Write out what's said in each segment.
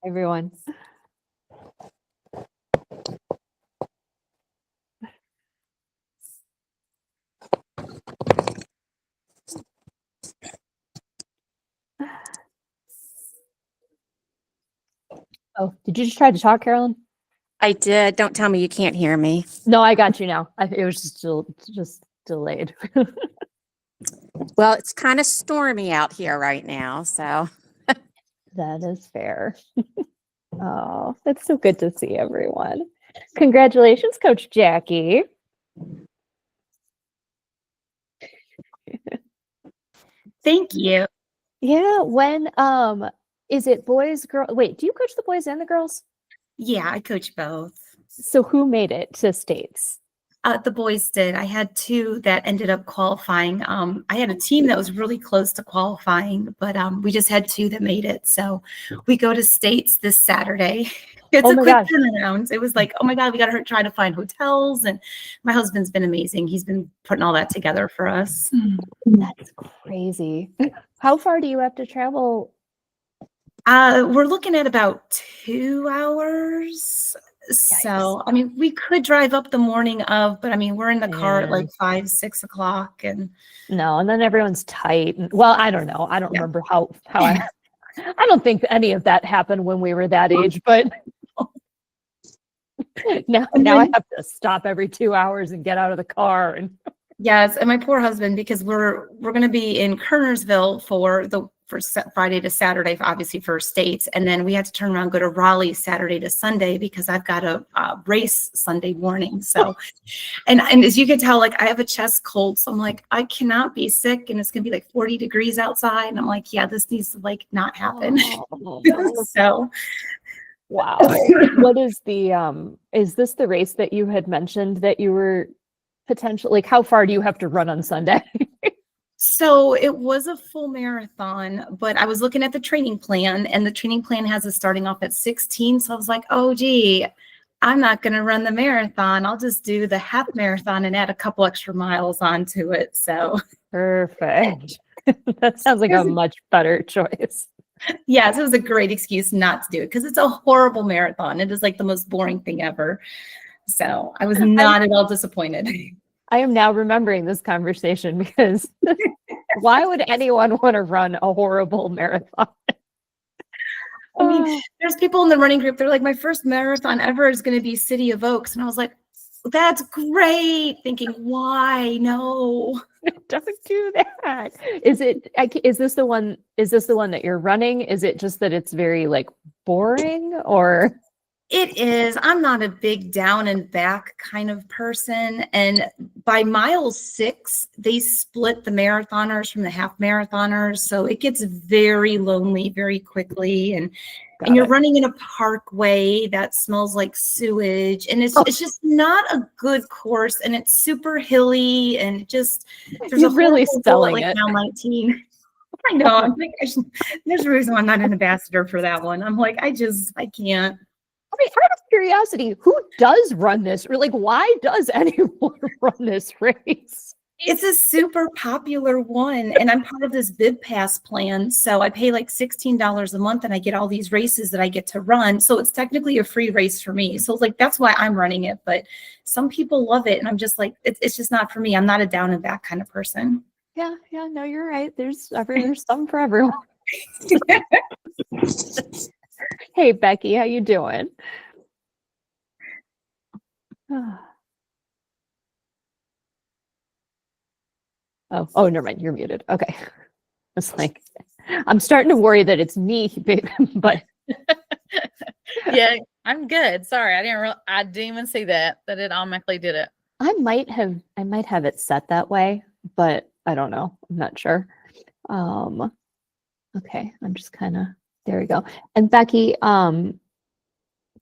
Everyone. Oh, did you just try to talk, Carolyn? I did. Don't tell me you can't hear me. No, I got you now. It was just delayed. Well, it's kind of stormy out here right now, so. That is fair. Oh, that's so good to see everyone. Congratulations, Coach Jackie. Thank you. Yeah, when is it boys, girl? Wait, do you coach the boys and the girls? Yeah, I coach both. So who made it to states? The boys did. I had two that ended up qualifying. I had a team that was really close to qualifying, but we just had two that made it. So we go to states this Saturday. It's a quick turnaround. It was like, oh my God, we got to try to find hotels. And my husband's been amazing. He's been putting all that together for us. That's crazy. How far do you have to travel? We're looking at about 2 hours. So, I mean, we could drive up the morning of, but I mean, we're in the car at like 5, 6 o'clock. And then everyone's tight. Well, I don't know. I don't remember how I don't think any of that happened when we were that age, but now I have to stop every 2 hours and get out of the car. And yes, and my poor husband, because we're going to be in Kernersville for Friday to Saturday, obviously for states, and then we had to turn around and go to Raleigh Saturday to Sunday because I've got a race Sunday morning. So, and as you can tell, like I have a chest cold, so I'm like, I cannot be sick, and it's gonna be like 40 degrees outside, and I'm like, yeah, this needs to like not happen. So, wow. What is is this the race that you had mentioned that you were potentially, like how far do you have to run on Sunday? So it was a full marathon, but I was looking at the training plan, and the training plan has us starting off at 16. So I was like, oh, gee, I'm not going to run the marathon. I'll just do the half marathon and add a couple extra miles onto it. So perfect. That sounds like a much better choice. Yes, it was a great excuse not to do it because it's a horrible marathon. It is like the most boring thing ever. So I was not at all disappointed. I am now remembering this conversation because why would anyone want to run a horrible marathon? I mean, there's people in the running group. They're like, my first marathon ever is going to be City of Oaks. And I was like, that's great. Thinking, why? No. Don't do that. Is this the one that you're running? Is it just that it's very like boring or? It is. I'm not a big down and back kind of person. And by mile 6, they split the marathoners from the half marathoners. So it gets very lonely very quickly. And you're running in a parkway that smells like sewage. And it's just not a good course. And it's super hilly and just there's a really selling like it. Mile 19. I know. I'm like, there's a reason why I'm not an ambassador for that one. I'm like, I can't. I mean, out of curiosity, who does run this? Or like, why does anyone run this race? It's a super popular one, and I'm part of this bib pass plan. So I pay like $16 a month, and I get all these races that I get to run. So it's technically a free race for me. So like that's why I'm running it. But some people love it, and I'm just like, it's just not for me. I'm not a down and back kind of person. Yeah, no, you're right. There's some for everyone. Hey, Becky, how you doing? Oh, never mind. You're muted. Okay. It's like, I'm starting to worry that it's me, but. Yeah, I'm good. Sorry, I didn't even see that it automatically did it. I might have it set that way, but I don't know. I'm not sure. Okay, I'm just kind of, there we go. And Becky, I'm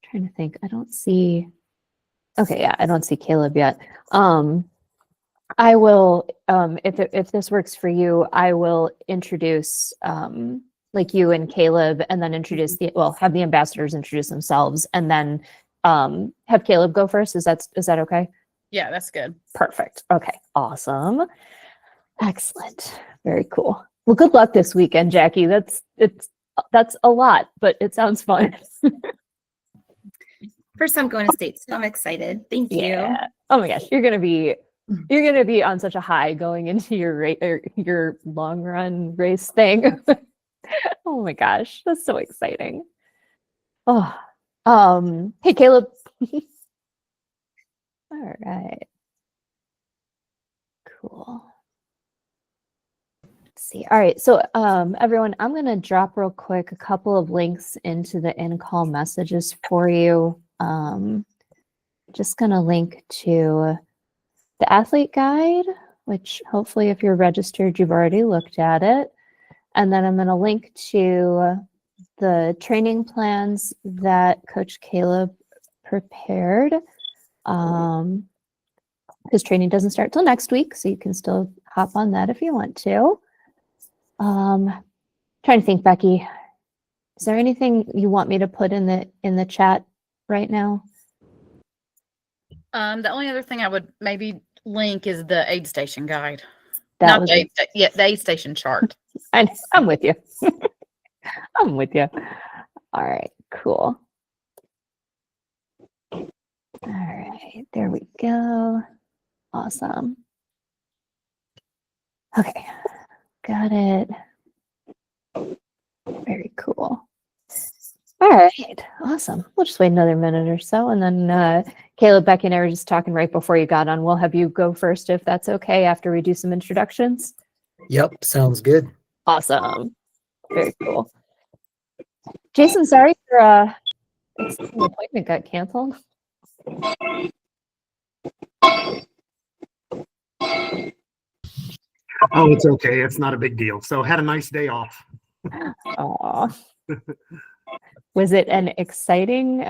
trying to think. I don't see, okay, yeah, I don't see Caleb yet. I will, if this works for you, I will introduce like you and Caleb, and then have the ambassadors introduce themselves, and then have Caleb go first. Is that okay? Yeah, that's good. Perfect. Okay. Awesome. Excellent. Very cool. Well, good luck this weekend, Jackie. That's a lot, but it sounds fun. First time going to states, so I'm excited. Thank you. Yeah. Oh my gosh, you're gonna be on such a high going into your long run race thing. Oh my gosh, that's so exciting. Oh, hey Caleb. All right. Cool. Let's see. All right, so everyone, I'm gonna drop real quick a couple of links into the in-call messages for you. Just gonna link to the athlete guide, which hopefully if you're registered, you've already looked at it. And then I'm gonna link to the training plans that Coach Caleb prepared. Because training doesn't start till next week, so you can still hop on that if you want to. Trying to think, Becky, is there anything you want me to put in the chat right now? The only other thing I would maybe link is the aid station guide. That Not was the the aid station chart. I'm with you. I'm with you. All right, cool. All right, there we go. Awesome. Okay, got it. Very cool. All right, awesome. We'll just wait another minute or so, and then Caleb, Becky, and I were just talking right before you got on. We'll have you go first if that's okay after we do some introductions. Yep, sounds good. Awesome. Very cool. Jason, sorry your appointment got canceled. Oh, it's okay. It's not a big deal. So had a nice day off. Aw. Was it an exciting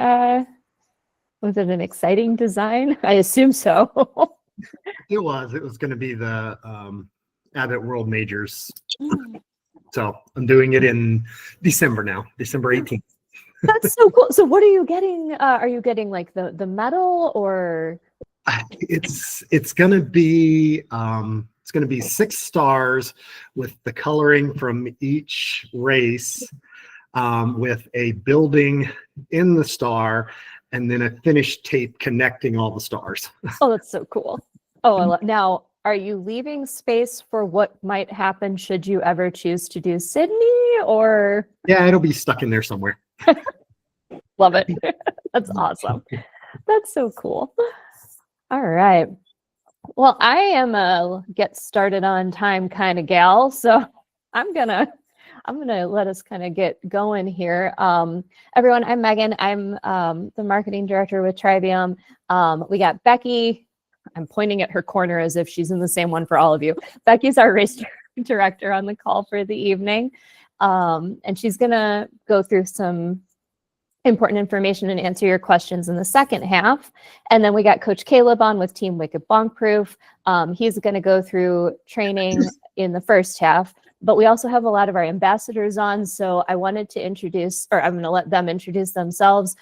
design? I assume so. It was going to be the Abbott World Majors. So I'm doing it in December now, December 18th. That's so cool. So what are you getting? Are you getting like the medal or? It's going to be 6 stars with the coloring from each race, with a building in the star, and then a finished tape connecting all the stars. Oh, that's so cool. Oh, now are you leaving space for what might happen should you ever choose to do Sydney or? Yeah, it'll be stuck in there somewhere. Love it. That's awesome. That's so cool. All right. Well, I am a get started on time kind of gal, so I'm gonna let us kind of get going here. Everyone, I'm Megan. I'm the marketing director with Trivium. We got Becky. I'm pointing at her corner as if she's in the same one for all of you. Becky's our race director on the call for the evening, and she's gonna go through some important information and answer your questions in the second half. And then we got Coach Caleb on with Team Wicked Bonkproof. He's going to go through training in the first half, but we also have a lot of our ambassadors on. So I wanted to introduce, or I'm going to let them introduce themselves.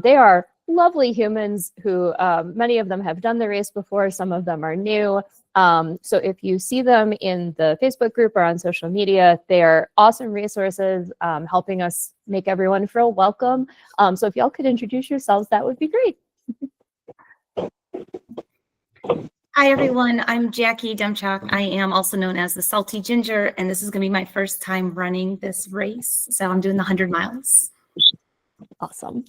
They are lovely humans who many of them have done the race before. Some of them are new. So if you see them in the Facebook group or on social media, they are awesome resources, helping us make everyone feel welcome. So if y'all could introduce yourselves, that would be great. Hi, everyone. I'm Jackie Demchak. I am also known as the Salty Ginger, and this is going to be my first time running this race. So I'm doing the 100 miles. Awesome.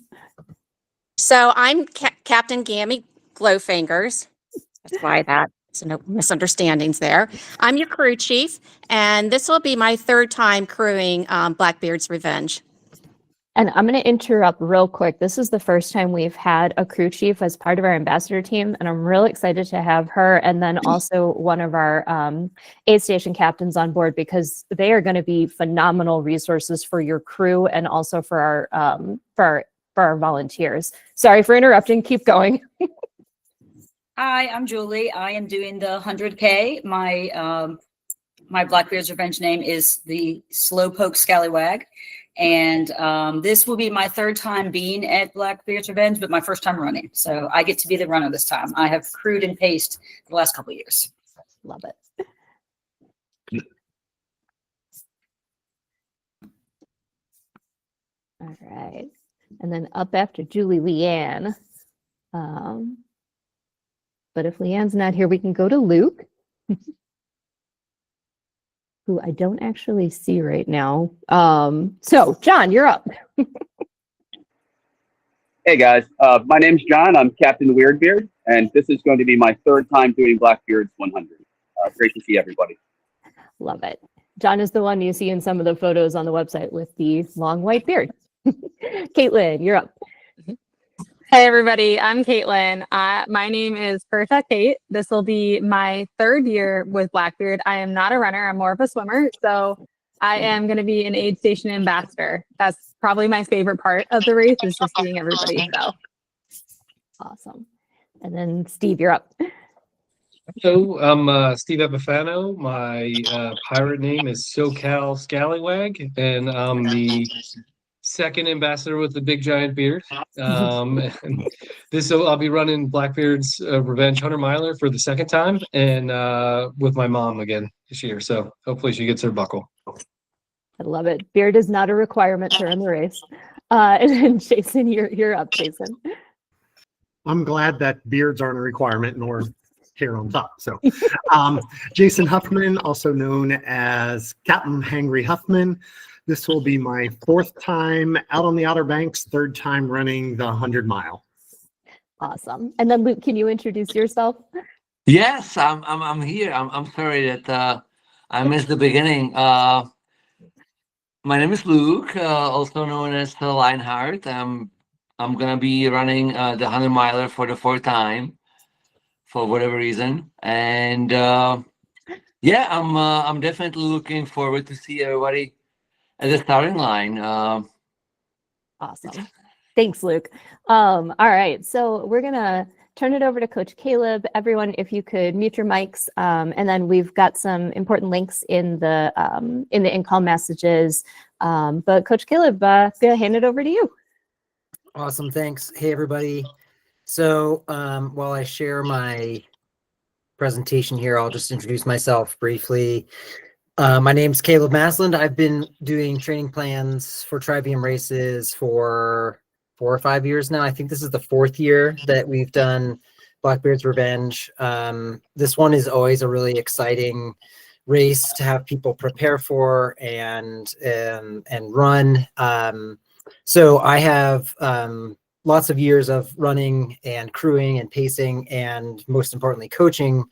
So I'm Captain Gammy Glowfingers. That's why that. So no misunderstandings there. I'm your crew chief, and this will be my 3rd time crewing Blackbeard's Revenge. And I'm going to interrupt real quick. This is the first time we've had a crew chief as part of our ambassador team, and I'm really excited to have her and then also one of our aid station captains on board, because they are going to be phenomenal resources for your crew and also for our volunteers. Sorry for interrupting. Keep going. Hi, I'm Julie. I am doing the 100K. My Blackbeard's Revenge name is the Slowpoke Scallywag. And this will be my third time being at Blackbeard's Revenge, but my first time running. So I get to be the runner this time. I have crewed and paced the last couple of years. Love it. All right. And then up after Julie, Leanne. But if Leanne's not here, we can go to Luke, who I don't actually see right now. So John, you're up. Hey guys, my name's John. I'm Captain Weirdbeard, and this is going to be my third time doing Blackbeard's 100. Great to see everybody. Love it. John is the one you see in some of the photos on the website with the long white beard. Caitlin, you're up. Hey everybody, I'm Caitlin. My name is Bertha Kate. This will be my third year with Blackbeard. I am not a runner, I'm more of a swimmer. So I am going to be an aid station ambassador. That's probably my favorite part of the race is just seeing everybody. So Awesome. And then Steve, you're up. Hello, I'm Steve Epifano. My pirate name is SoCal Scallywag, and I'm the second ambassador with the big giant beard. And I'll be running Blackbeard's Revenge 100 miler for the second time, and with my mom again this year. So hopefully she gets her buckle. I love it. Beard is not a requirement to run the race. And then Jason, you're up, Jason. I'm glad that beards aren't a requirement nor hair on top. So Jason Huffman, also known as Captain Hangry Huffman. This will be my fourth time out on the Outer Banks, third time running the 100 mile. Awesome. And then Luke, can you introduce yourself? Yes, I'm here. I'm sorry that I missed the beginning. My name is Luke, also known as Lionheart. I'm gonna be running the 100 miler for the fourth time, for whatever reason, and yeah, I'm definitely looking forward to see everybody at the starting line. Awesome. Thanks, Luke. All right, so we're gonna turn it over to Coach Caleb. Everyone, if you could mute your mics, and then we've got some important links in the in-call messages. But Coach Caleb, gonna hand it over to you. Awesome. Thanks. Hey, everybody. So while I share my presentation here, I'll just introduce myself briefly. My name's Caleb Masland. I've been doing training plans for Trivium races for 4 or 5 years now. I think this is the 4th year that we've done Blackbeard's Revenge. This one is always a really exciting race to have people prepare for and run. So I have lots of years of running and crewing and pacing and most importantly coaching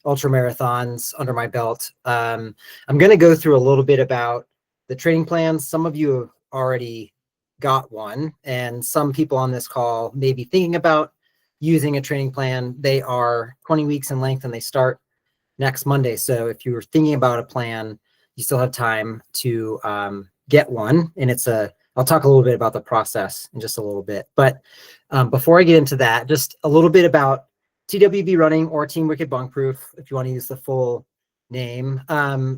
ultra marathons under my belt. I'm going to go through a little bit about the training plans. Some of you have already got one, and some people on this call may be thinking about using a training plan. They are 20 weeks in length and they start next Monday. So if you were thinking about a plan, you still have time to get one. And I'll talk a little bit about the process in just a little bit. But before I get into that, just a little bit about TWB Running or Team Wicked Bonkproof, if you want to use the full name.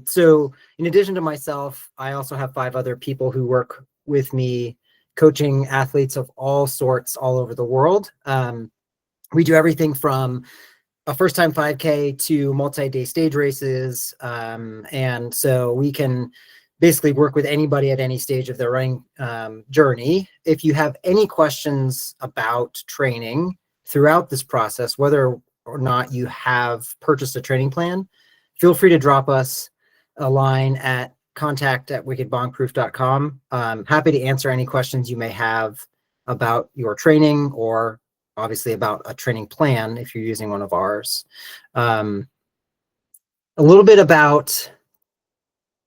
So in addition to myself, I also have 5 other people who work with me coaching athletes of all sorts all over the world. We do everything from a first-time 5K to multi-day stage races. And so we can basically work with anybody at any stage of their running journey. If you have any questions about training throughout this process, whether or not you have purchased a training plan, feel free to drop us a line at contact@wickedbonkproof.com. Happy to answer any questions you may have about your training or obviously about a training plan if you're using one of ours. A little bit about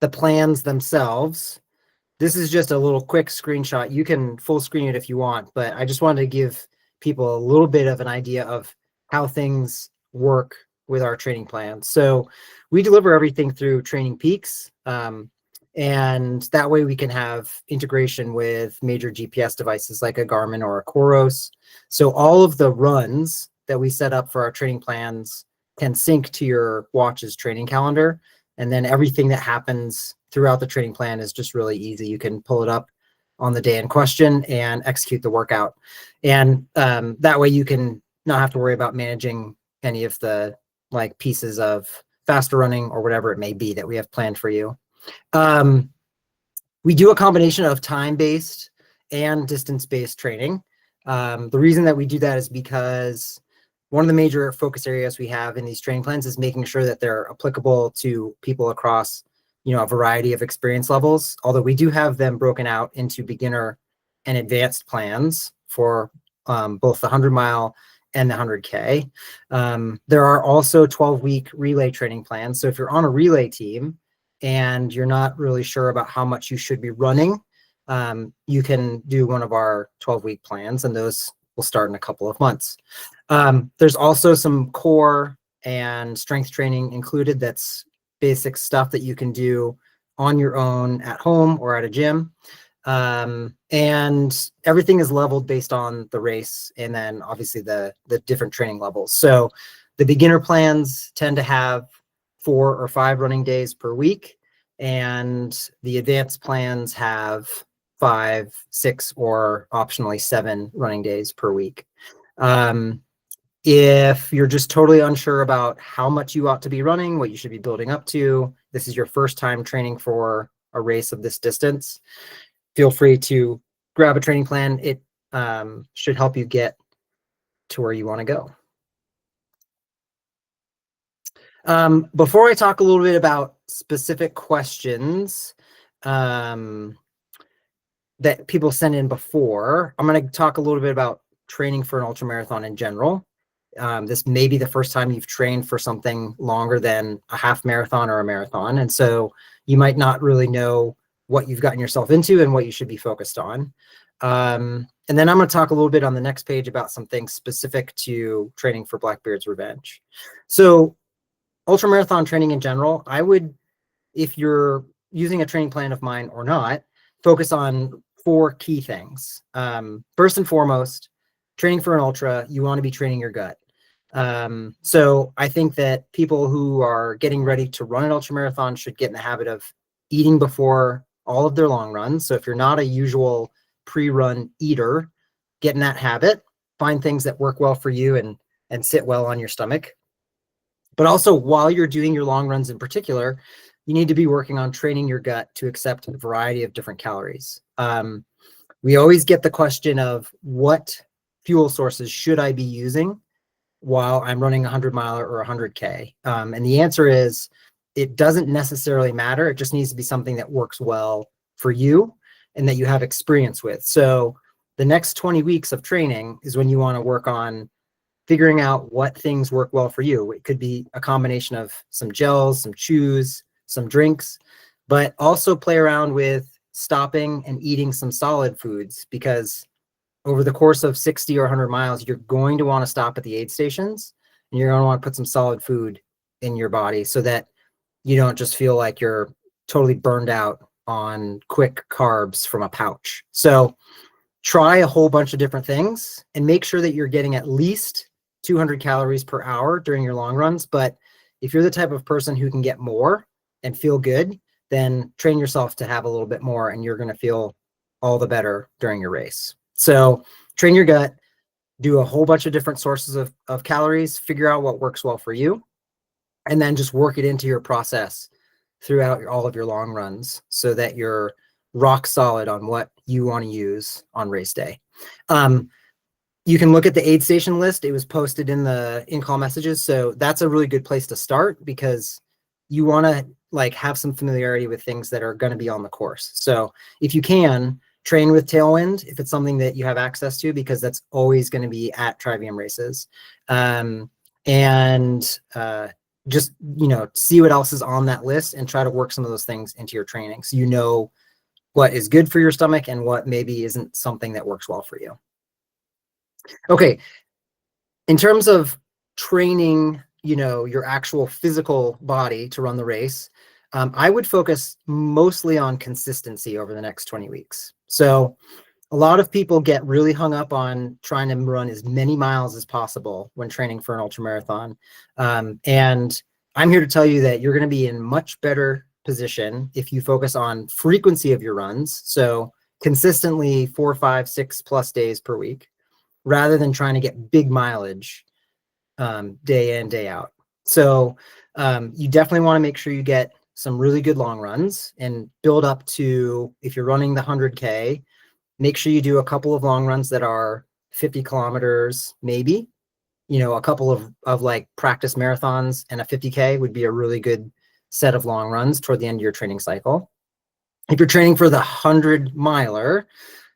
the plans themselves. This is just a little quick screenshot. You can full screen it if you want, but I just wanted to give people a little bit of an idea of how things work with our training plans. So we deliver everything through Training Peaks. And that way we can have integration with major GPS devices like a Garmin or a Coros. So all of the runs that we set up for our training plans can sync to your watch's training calendar. And then everything that happens throughout the training plan is just really easy. You can pull it up on the day in question and execute the workout. And that way you can not have to worry about managing any of the like pieces of faster running or whatever it may be that we have planned for you. We do a combination of time-based and distance-based training. The reason that we do that is because one of the major focus areas we have in these training plans is making sure that they're applicable to people across, a variety of experience levels, although we do have them broken out into beginner and advanced plans for both the 100-mile and the 100K. There are also 12-week relay training plans. So if you're on a relay team and you're not really sure about how much you should be running, you can do one of our 12-week plans, and those will start in a couple of months. There's also some core and strength training included. That's basic stuff that you can do on your own at home or at a gym. And everything is leveled based on the race and then obviously the different training levels. So the beginner plans tend to have 4 or 5 running days per week, and the advanced plans have 5, 6, or optionally 7 running days per week. If you're just totally unsure about how much you ought to be running, what you should be building up to, this is your first time training for a race of this distance, feel free to grab a training plan. It should help you get to where you want to go. Before I talk a little bit about specific questions that people send in before, I'm going to talk a little bit about training for an ultramarathon in general. This may be the first time you've trained for something longer than a half marathon or a marathon. And so you might not really know what you've gotten yourself into and what you should be focused on. And then I'm going to talk a little bit on the next page about some things specific to training for Blackbeard's Revenge. So ultramarathon training in general, I would, if you're using a training plan of mine or not, focus on 4 key things. First and foremost, training for an ultra, you want to be training your gut. So I think that people who are getting ready to run an ultramarathon should get in the habit of eating before all of their long runs. So if you're not a usual pre-run eater, get in that habit, find things that work well for you and sit well on your stomach. But also while you're doing your long runs in particular, you need to be working on training your gut to accept a variety of different calories. We always get the question of what fuel sources should I be using while I'm running a 100-miler or a 100K? And the answer is, it doesn't necessarily matter. It just needs to be something that works well for you and that you have experience with. So the next 20 weeks of training is when you want to work on figuring out what things work well for you. It could be a combination of some gels, some chews, some drinks, but also play around with stopping and eating some solid foods, because over the course of 60 or 100 miles, you're going to want to stop at the aid stations, and you're going to want to put some solid food in your body so that you don't just feel like you're totally burned out on quick carbs from a pouch. So try a whole bunch of different things and make sure that you're getting at least 200 calories per hour during your long runs. But if you're the type of person who can get more and feel good, then train yourself to have a little bit more, and you're going to feel all the better during your race. So train your gut, do a whole bunch of different sources of calories, figure out what works well for you, and then just work it into your process throughout all of your long runs so that you're rock solid on what you want to use on race day. You can look at the aid station list. It was posted in the in-call messages. So that's a really good place to start, because you want to have some familiarity with things that are going to be on the course. So if you can, train with Tailwind if it's something that you have access to, because that's always going to be at Trivium races. Just, see what else is on that list and try to work some of those things into your training, so you know what is good for your stomach and what maybe isn't something that works well for you. Okay. In terms of training, your actual physical body to run the race, I would focus mostly on consistency over the next 20 weeks. So a lot of people get really hung up on trying to run as many miles as possible when training for an ultramarathon. And I'm here to tell you that you're going to be in much better position if you focus on frequency of your runs. So consistently 4, 5, 6+ days per week, rather than trying to get big mileage day in, day out. So you definitely want to make sure you get some really good long runs and build up to, if you're running the 100K, make sure you do a couple of long runs that are 50 kilometers, maybe, a couple of like practice marathons, and a 50K would be a really good set of long runs toward the end of your training cycle. If you're training for the 100 miler,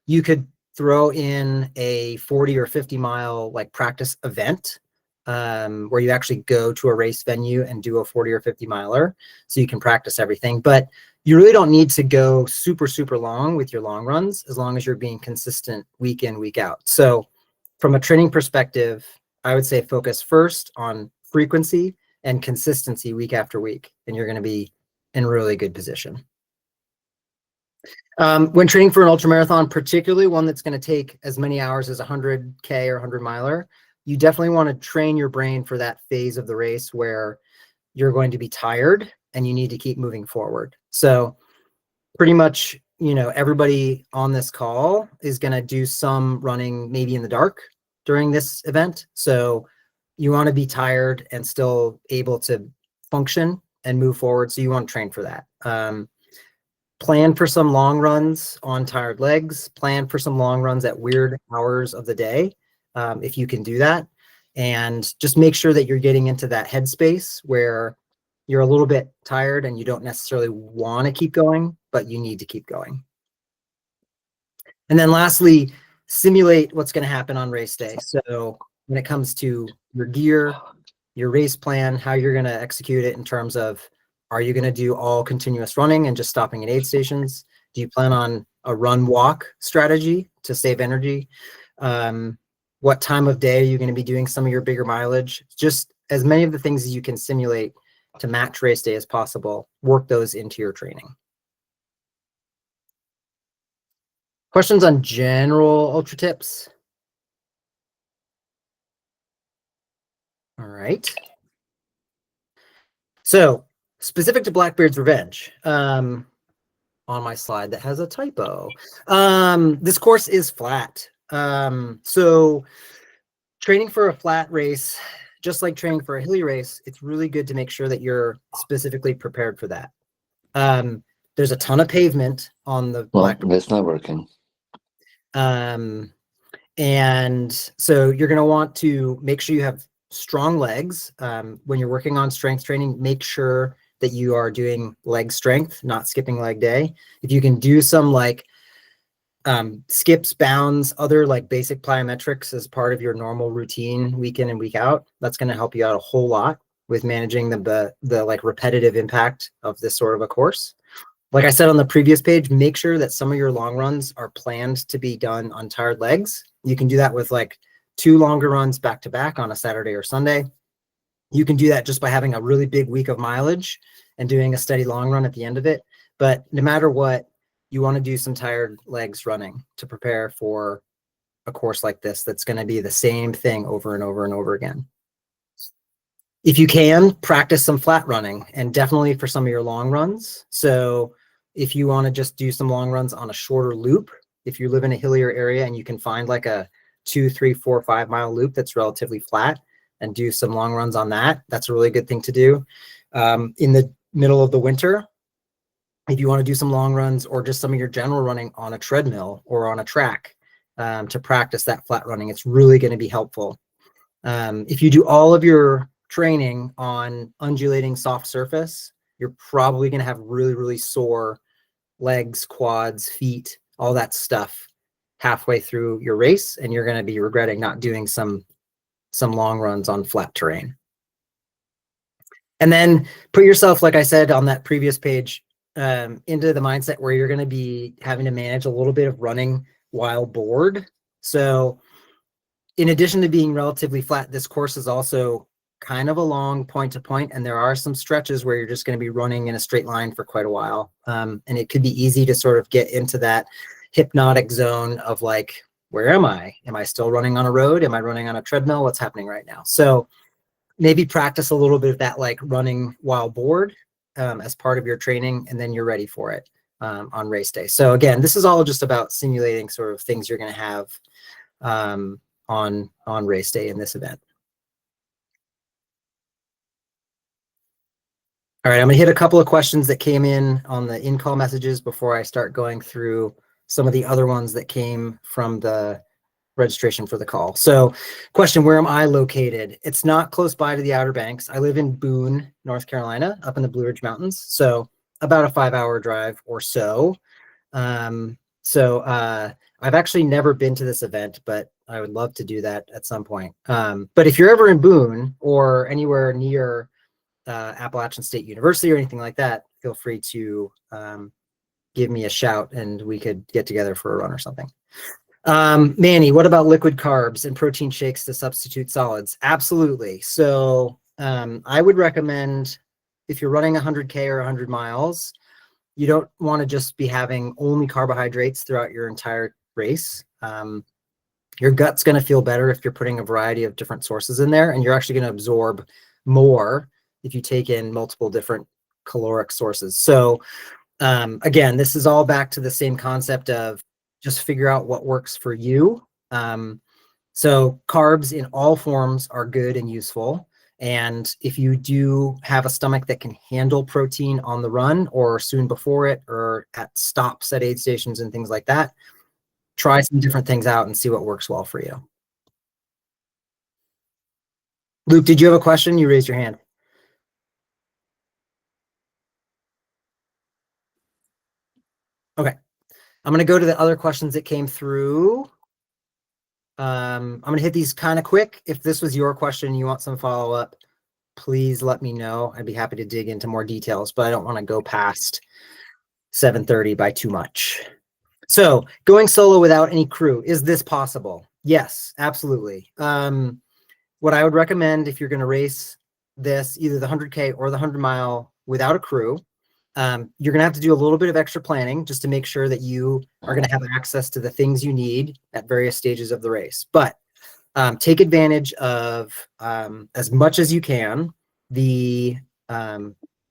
you could throw in a 40 or 50 mile like practice event where you actually go to a race venue and do a 40 or 50 miler so you can practice everything. But you really don't need to go super, super long with your long runs as long as you're being consistent week in, week out. So from a training perspective, I would say focus first on frequency and consistency week after week, and you're going to be in a really good position. When training for an ultramarathon, particularly one that's going to take as many hours as 100K or 100 miler, you definitely want to train your brain for that phase of the race where you're going to be tired and you need to keep moving forward. So pretty much, everybody on this call is going to do some running maybe in the dark during this event. So you want to be tired and still able to function and move forward. So you want to train for that. Plan for some long runs on tired legs, plan for some long runs at weird hours of the day, if you can do that. And just make sure that you're getting into that headspace where you're a little bit tired and you don't necessarily want to keep going, but you need to keep going. And then lastly, simulate what's going to happen on race day. So when it comes to your gear, your race plan, how you're going to execute it in terms of, are you going to do all continuous running and just stopping at aid stations? Do you plan on a run-walk strategy to save energy? What time of day are you going to be doing some of your bigger mileage? Just as many of the things as you can simulate to match race day as possible, work those into your training. Questions on general ultra tips? All right. So specific to Blackbeard's Revenge, on my slide that has a typo. This course is flat. So training for a flat race, just like training for a hilly race, it's really good to make sure that you're specifically prepared for that. There's a ton of pavement on the Blackbeard. That's not working. And so you're going to want to make sure you have strong legs. When you're working on strength training, make sure that you are doing leg strength, not skipping leg day. If you can do some like skips, bounds, other like basic plyometrics as part of your normal routine week in and week out, that's going to help you out a whole lot with managing the like repetitive impact of this sort of a course. Like I said on the previous page, make sure that some of your long runs are planned to be done on tired legs. You can do that with like 2 longer runs back to back on a Saturday or Sunday. You can do that just by having a really big week of mileage and doing a steady long run at the end of it. But no matter what, you want to do some tired legs running to prepare for a course like this that's going to be the same thing over and over and over again. If you can, practice some flat running, and definitely for some of your long runs. So if you want to just do some long runs on a shorter loop, if you live in a hillier area and you can find like a 2, 3, 4, 5 mile loop that's relatively flat and do some long runs on that, that's a really good thing to do. In the middle of the winter, if you want to do some long runs or just some of your general running on a treadmill or on a track to practice that flat running, it's really going to be helpful. If you do all of your training on undulating soft surface, you're probably going to have really, really sore legs, quads, feet, all that stuff halfway through your race, and you're going to be regretting not doing some long runs on flat terrain. And then put yourself, like I said on that previous page, into the mindset where you're going to be having to manage a little bit of running while bored. So in addition to being relatively flat, this course is also kind of a long point to point, and there are some stretches where you're just going to be running in a straight line for quite a while. And it could be easy to sort of get into that hypnotic zone of like, where am I? Am I still running on a road? Am I running on a treadmill? What's happening right now? So maybe practice a little bit of that, like running while bored as part of your training, and then you're ready for it. on race day. So again, this is all just about simulating sort of things you're going to have on race day in this event. All right, I'm gonna hit a couple of questions that came in on the in-call messages before I start going through some of the other ones that came from the registration for the call. So question, where am I located? It's not close by to the Outer Banks. I live in Boone, North Carolina, up in the Blue Ridge Mountains. So about a 5-hour drive or so. I've actually never been to this event, but I would love to do that at some point. But if you're ever in Boone or anywhere near Appalachian State University or anything like that, feel free to give me a shout and we could get together for a run or something. Manny, what about liquid carbs and protein shakes to substitute solids? Absolutely. So I would recommend, if you're running 100K or 100 miles, you don't want to just be having only carbohydrates throughout your entire race. Your gut's going to feel better if you're putting a variety of different sources in there, and you're actually going to absorb more if you take in multiple different caloric sources. So again, this is all back to the same concept of just figure out what works for you. So carbs in all forms are good and useful. And if you do have a stomach that can handle protein on the run or soon before it or at stops at aid stations and things like that, try some different things out and see what works well for you. Luke, did you have a question? You raised your hand. Okay. I'm going to go to the other questions that came through. I'm going to hit these kind of quick. If this was your question and you want some follow-up, please let me know. I'd be happy to dig into more details, but I don't want to go past 7:30 by too much. So going solo without any crew, is this possible? Yes, absolutely. What I would recommend if you're going to race this, either the 100K or the 100 mile without a crew, you're going to have to do a little bit of extra planning just to make sure that you are going to have access to the things you need at various stages of the race. But take advantage of, as much as you can, the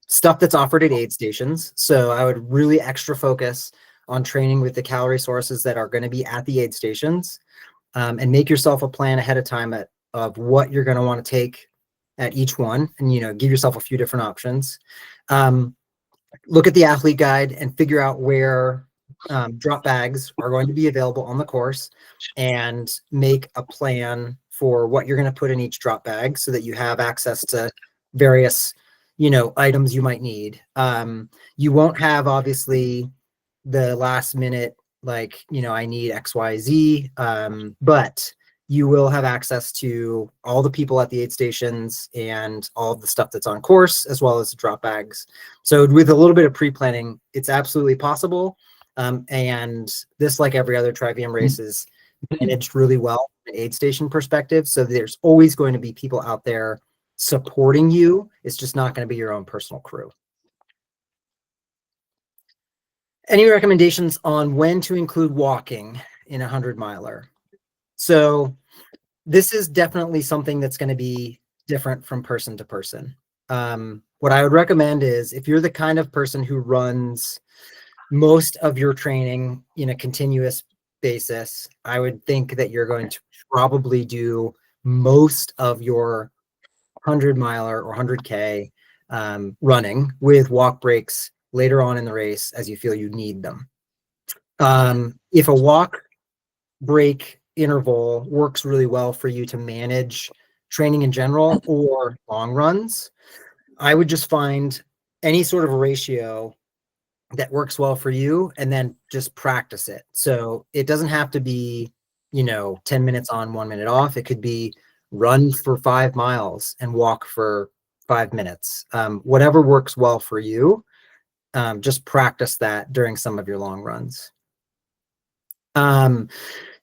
stuff that's offered at aid stations. So I would really extra focus on training with the calorie sources that are going to be at the aid stations, and make yourself a plan ahead of time of what you're going to want to take at each one, and give yourself a few different options. Look at the athlete guide and figure out where drop bags are going to be available on the course, and make a plan for what you're going to put in each drop bag so that you have access to various, items you might need. You won't have, obviously, the last minute, I need XYZ, but you will have access to all the people at the aid stations and all of the stuff that's on course, as well as the drop bags. So with a little bit of pre-planning, it's absolutely possible. And this, like every other Trivium race, is managed really well from an aid station perspective. So there's always going to be people out there supporting you. It's just not going to be your own personal crew. Any recommendations on when to include walking in a 100-miler? So this is definitely something that's going to be different from person to person. What I would recommend is, if you're the kind of person who runs most of your training in a continuous basis, I would think that you're going to probably do most of your 100-miler or 100K running with walk breaks later on in the race as you feel you need them. If a walk break interval works really well for you to manage training in general or long runs, I would just find any sort of a ratio that works well for you and then just practice it. So it doesn't have to be, 10 minutes on, 1 minute off. It could be run for 5 miles and walk for 5 minutes. Whatever works well for you, just practice that during some of your long runs.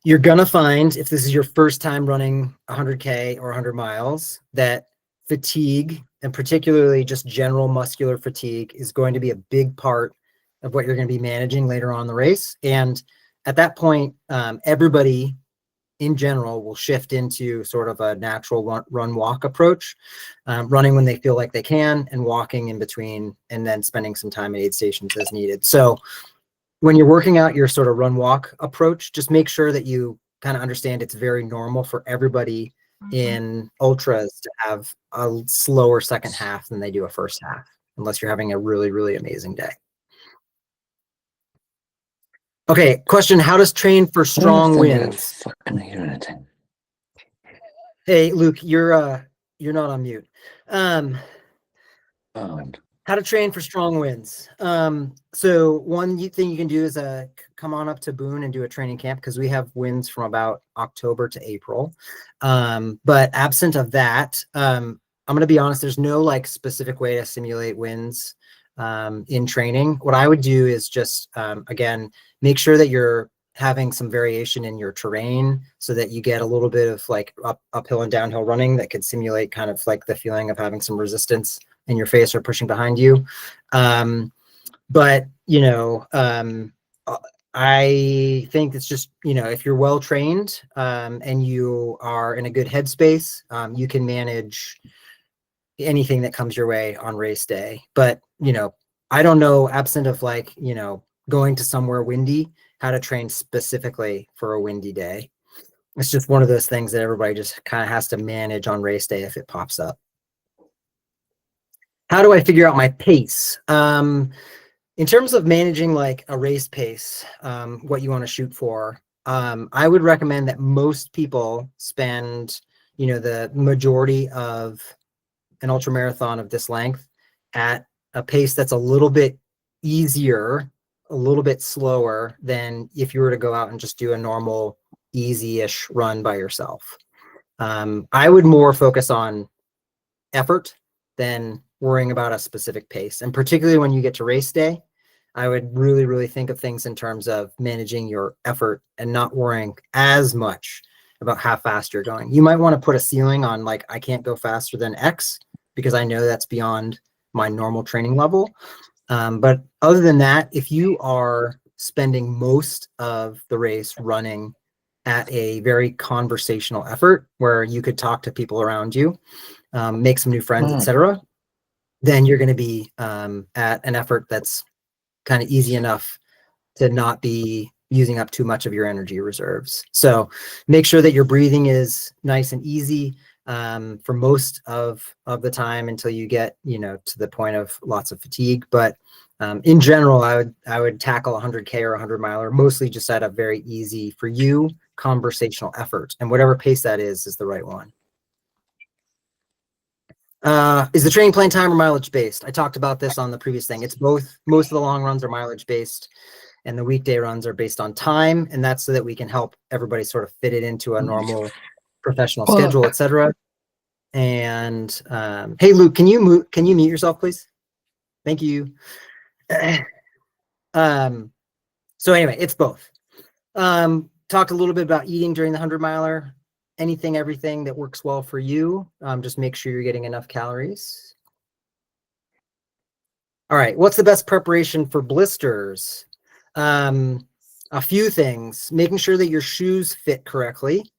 You're going to find, if this is your first time running 100K or 100 miles, that fatigue, and particularly just general muscular fatigue, is going to be a big part of what you're going to be managing later on in the race. And at that point, everybody in general will shift into sort of a natural run-walk approach, running when they feel like they can and walking in between, and then spending some time at aid stations as needed. So when you're working out your sort of run walk approach, just make sure that you kind of understand it's very normal for everybody in ultras to have a slower second half than they do a first half, unless you're having a really, really amazing day. Okay, question, how does train for strong winds? Fucking hear anything. Hey, Luke, you're not on mute. How to train for strong winds. So one thing you can do is come on up to Boone and do a training camp, because we have winds from about October to April. But absent of that, I'm going to be honest, there's no like specific way to simulate winds in training. What I would do is just, again, make sure that you're having some variation in your terrain so that you get a little bit of like uphill and downhill running that could simulate kind of like the feeling of having some resistance in your face or pushing behind you. But, you know, I think it's just, you know, if you're well trained and you are in a good headspace, you can manage anything that comes your way on race day. But, you know, I don't know, absent of like, you know, going to somewhere windy, how to train specifically for a windy day. It's just one of those things that everybody just kind of has to manage on race day if it pops up. How do I figure out my pace? In terms of managing like a race pace, what you want to shoot for, I would recommend that most people spend, you know, the majority of an ultra marathon of this length at a pace that's a little bit easier, a little bit slower than if you were to go out and just do a normal easy-ish run by yourself. I would more focus on effort than worrying about a specific pace. And particularly when you get to race day, I would really, really think of things in terms of managing your effort and not worrying as much about how fast you're going. You might want to put a ceiling on like, I can't go faster than X because I know that's beyond my normal training level. But other than that, if you are spending most of the race running at a very conversational effort where you could talk to people around you, make some new friends, etc., then you're going to be at an effort that's kind of easy enough to not be using up too much of your energy reserves. So make sure that your breathing is nice and easy for most of the time until you get, you know, to the point of lots of fatigue. But in general, I would tackle 100K or 100 miler mostly just at a very easy for you conversational effort, and whatever pace that is the right one. Is the training plan time or mileage based? I talked about this on the previous thing. It's both. Most of the long runs are mileage based and the weekday runs are based on time. And that's so that we can help everybody sort of fit it into a normal professional schedule, etc. And hey, Luke, can you mute yourself, please? Thank you. So anyway, it's both. Talked a little bit about eating during the 100 miler. Anything, everything that works well for you. Just make sure you're getting enough calories. All right, what's the best preparation for blisters? A few things. Making sure that your shoes fit correctly.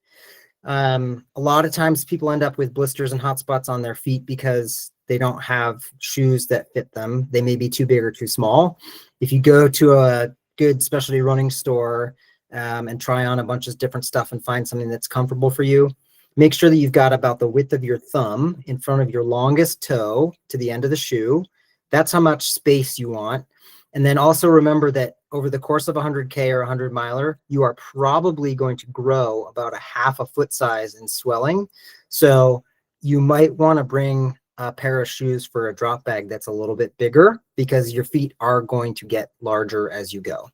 A lot of times people end up with blisters and hot spots on their feet because they don't have shoes that fit them. They may be too big or too small. If you go to a good specialty running store and try on a bunch of different stuff and find something that's comfortable for you, make sure that you've got about the width of your thumb in front of your longest toe to the end of the shoe. That's how much space you want. And then also remember that over the course of 100K or 100 miler, you are probably going to grow about a half a foot size in swelling. So you might want to bring a pair of shoes for a drop bag that's a little bit bigger because your feet are going to get larger as you go.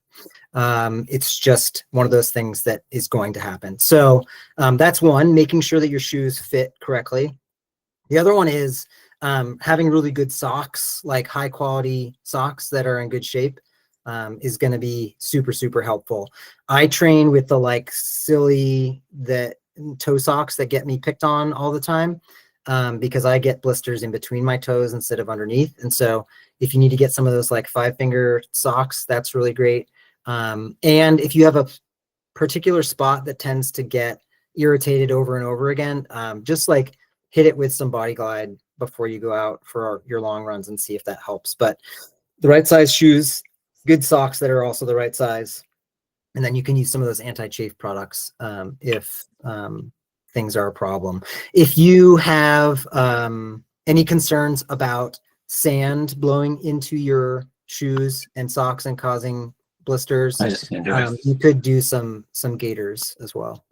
It's just one of those things that is going to happen. So that's one, making sure that your shoes fit correctly. The other one is having really good socks, like high quality socks that are in good shape, is going to be super, super helpful. I train with the like silly toe socks that get me picked on all the time because I get blisters in between my toes instead of underneath. And so if you need to get some of those like 5-finger socks, that's really great. And if you have a particular spot that tends to get irritated over and over again, just like hit it with some Body Glide before you go out for your long runs and see if that helps. But the right size shoes good socks that are also the right size. And then you can use some of those anti-chafe products if things are a problem. If you have any concerns about sand blowing into your shoes and socks and causing blisters, you could do some gaiters as well.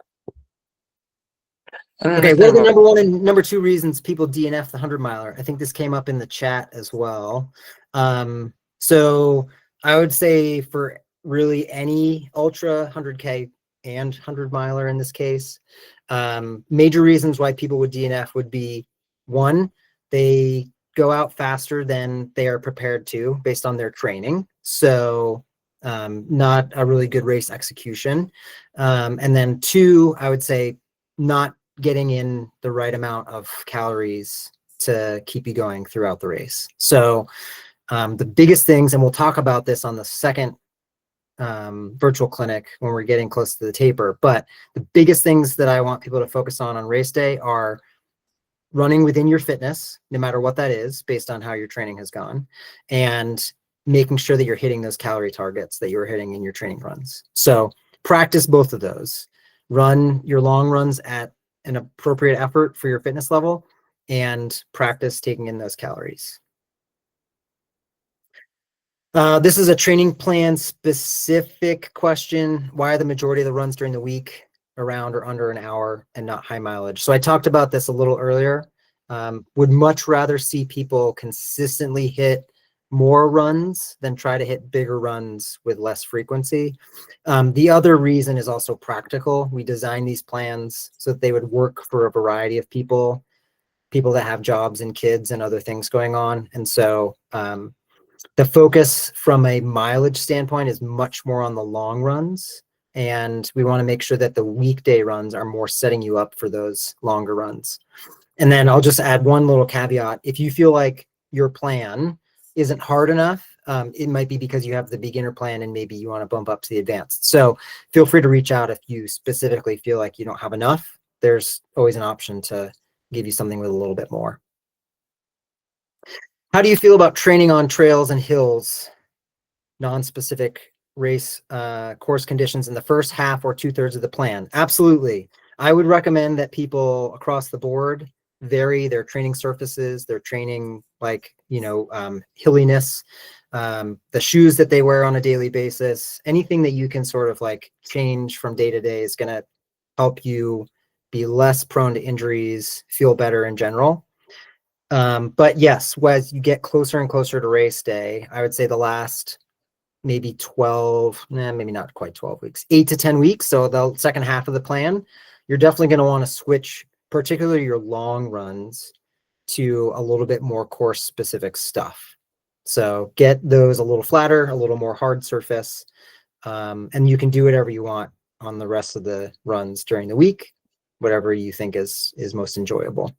Okay, what are the number one and number two reasons people DNF the 100 miler? I think this came up in the chat as well. So I would say for really any ultra 100K and 100 miler in this case, major reasons why people would DNF would be, one, they go out faster than they are prepared to based on their training. So not a really good race execution. And then two, I would say not getting in the right amount of calories to keep you going throughout the race. So the biggest things, and we'll talk about this on the second virtual clinic when we're getting close to the taper, but the biggest things that I want people to focus on race day are running within your fitness, no matter what that is, based on how your training has gone, and making sure that you're hitting those calorie targets that you were hitting in your training runs. So practice both of those. Run your long runs at an appropriate effort for your fitness level, and practice taking in those calories. This is a training plan specific question. Why are the majority of the runs during the week around or under an hour and not high mileage? So I talked about this a little earlier. Would much rather see people consistently hit more runs than try to hit bigger runs with less frequency. The other reason is also practical. We design these plans so that they would work for a variety of people that have jobs and kids and other things going on. And so the focus from a mileage standpoint is much more on the long runs. And we want to make sure that the weekday runs are more setting you up for those longer runs. And then I'll just add one little caveat. If you feel like your plan isn't hard enough, it might be because you have the beginner plan and maybe you want to bump up to the advanced. So feel free to reach out if you specifically feel like you don't have enough. There's always an option to give you something with a little bit more. How do you feel about training on trails and hills, non-specific race course conditions in the first half or 2/3 of the plan? Absolutely. I would recommend that people across the board vary their training surfaces, their training, like, hilliness, the shoes that they wear on a daily basis. Anything that you can sort of like change from day to day is going to help you be less prone to injuries, feel better in general. But yes, as you get closer and closer to race day, I would say the last maybe 12, maybe not quite 12 weeks, 8 to 10 weeks. So the second half of the plan, you're definitely going to want to switch, particularly your long runs, to a little bit more course specific stuff. So get those a little flatter, a little more hard surface, and you can do whatever you want on the rest of the runs during the week, whatever you think is most enjoyable.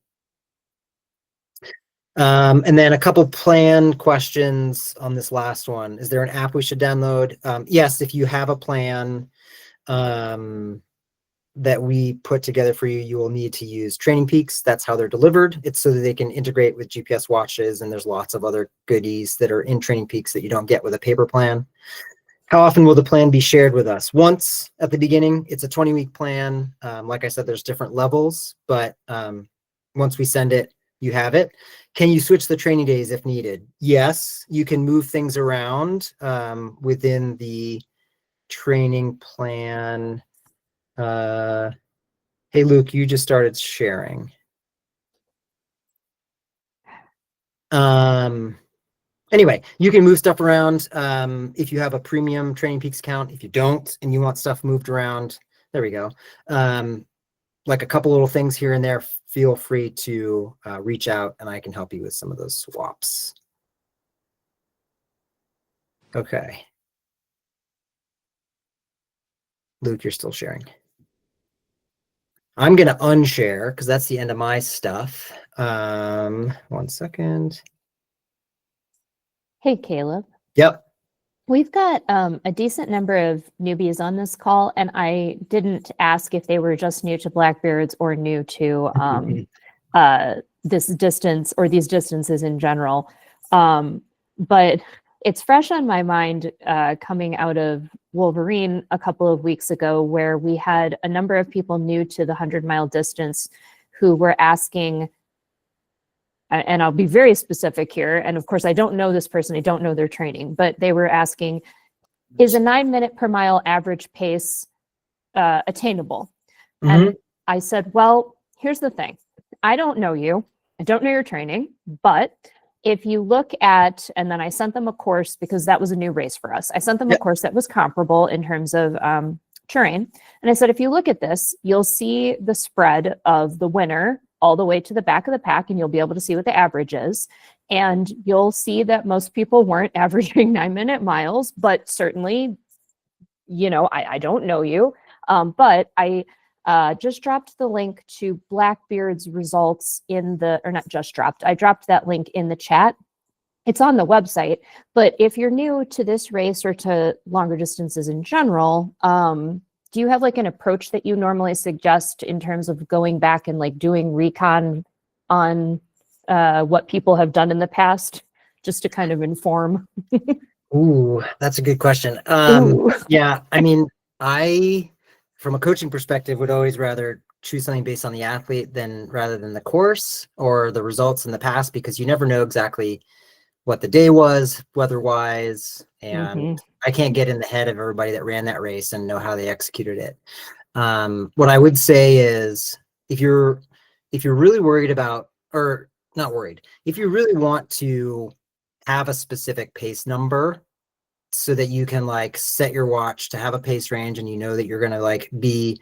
And then a couple plan questions on this last one. Is there an app we should download? Yes, if you have a plan that we put together for you, you will need to use Training Peaks. That's how they're delivered. It's so that they can integrate with GPS watches, and there's lots of other goodies that are in Training Peaks that you don't get with a paper plan. How often will the plan be shared with us? Once at the beginning. It's a 20-week plan. Like I said, there's different levels, but once we send it, you have it. Can you switch the training days if needed? Yes, you can move things around within the training plan. Hey, Luke, you just started sharing. Anyway, you can move stuff around if you have a premium Training Peaks account. If you don't and you want stuff moved around, there we go. Like a couple little things here and there, feel free to reach out and I can help you with some of those swaps. Okay. Luke, you're still sharing. I'm going to unshare because that's the end of my stuff. 1 second. Hey, Caleb. Yep. We've got a decent number of newbies on this call, and I didn't ask if they were just new to Blackbeards or new to this distance or these distances in general. But it's fresh on my mind coming out of Wolverine a couple of weeks ago, where we had a number of people new to the 100-mile distance who were asking, and I'll be very specific here, and of course I don't know this person, I don't know their training, but they were asking, is a 9 minute per mile average pace attainable? And I said, well, here's the thing. I don't know you. I don't know your training, but if you look at, and then I sent them a course because that was a new race for us. I sent them a course that was comparable in terms of terrain. And I said, if you look at this, you'll see the spread of the winner all the way to the back of the pack, and you'll be able to see what the average is. And you'll see that most people weren't averaging 9-minute miles, but certainly, you know, I don't know you, but I just dropped the link to Blackbeard's results in the, or not just dropped, I dropped that link in the chat. It's on the website, but if you're new to this race or to longer distances in general, do you have like an approach that you normally suggest in terms of going back and like doing recon on what people have done in the past, just to kind of inform? Ooh, that's a good question. Yeah, I mean, from a coaching perspective, would always rather choose something based on the athlete rather than the course or the results in the past, because you never know exactly what the day was weather-wise, and I can't get in the head of everybody that ran that race and know how they executed it. What I would say is, if you're really worried about, or not worried, if you really want to have a specific pace number so that you can like set your watch to have a pace range, and you know that you're going to like be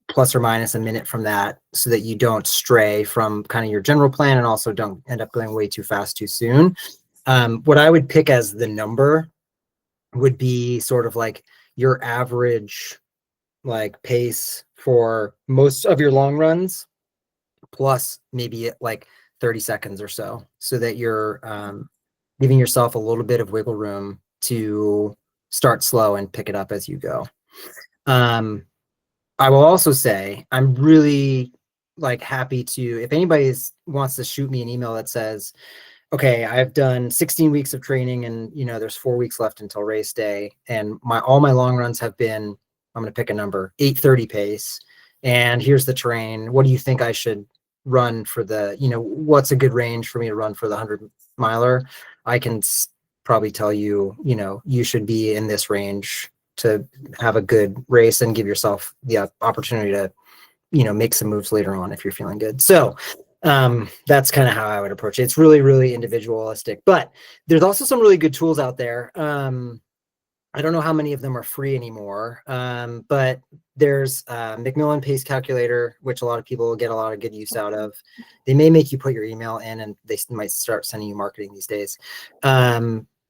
plus or minus a minute from that, so that you don't stray from kind of your general plan and also don't end up going way too fast too soon. What I would pick as the number would be sort of like your average like pace for most of your long runs, plus maybe like 30 seconds or so that you're giving yourself a little bit of wiggle room to start slow and pick it up as you go. I will also say I'm really like happy to, if anybody wants to shoot me an email that says, okay, I've done 16 weeks of training and you know there's 4 weeks left until race day, and all my long runs have been, I'm going to pick a number, 8:30 pace, and here's the terrain. What do you think I should run for the, you know, what's a good range for me to run for the 100-miler? I can probably tell you, you know, you should be in this range to have a good race and give yourself the opportunity to, you know, make some moves later on if you're feeling good. So that's kind of how I would approach it. It's really, really individualistic, but there's also some really good tools out there. I don't know how many of them are free anymore, but there's Macmillan Pace Calculator, which a lot of people get a lot of good use out of. They may make you put your email in, and they might start sending you marketing these days.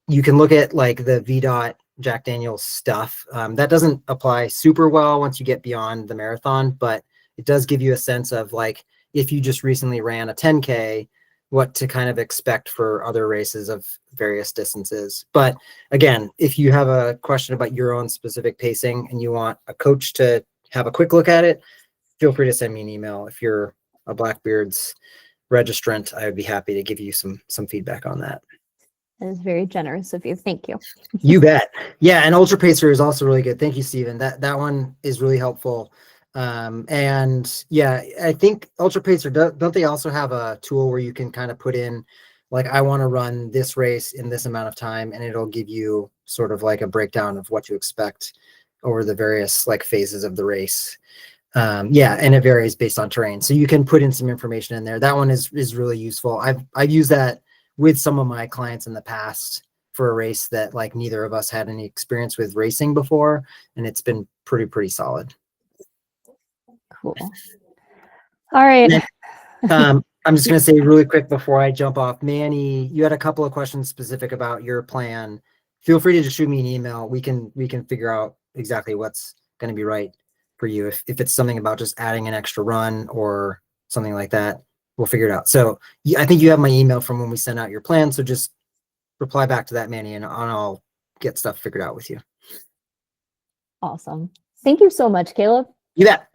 You can look at like the VDOT Jack Daniels stuff. That doesn't apply super well once you get beyond the marathon, but it does give you a sense of like, if you just recently ran a 10K, what to kind of expect for other races of various distances. But again, if you have a question about your own specific pacing and you want a coach to have a quick look at it, feel free to send me an email. If you're a Blackbeard's registrant, I would be happy to give you some feedback on that. That is very generous of you. Thank you. You bet. Yeah, and Ultra Pacer is also really good. Thank you, Stephen. That one is really helpful. And yeah, I think Ultra Pacer, don't they also have a tool where you can kind of put in like, I want to run this race in this amount of time, and it'll give you sort of like a breakdown of what to expect over the various like phases of the race. Yeah, and it varies based on terrain, so you can put in some information in there. That one is really useful. I've used that with some of my clients in the past for a race that like neither of us had any experience with racing before, and it's been pretty solid. Cool. All right. I'm just going to say really quick before I jump off, Manny, you had a couple of questions specific about your plan. Feel free to just shoot me an email. We can figure out exactly what's going to be right for you. If it's something about just adding an extra run or something like that, we'll figure it out. So I think you have my email from when we sent out your plan. So just reply back to that, Manny, and I'll get stuff figured out with you. Awesome. Thank you so much, Caleb. You bet.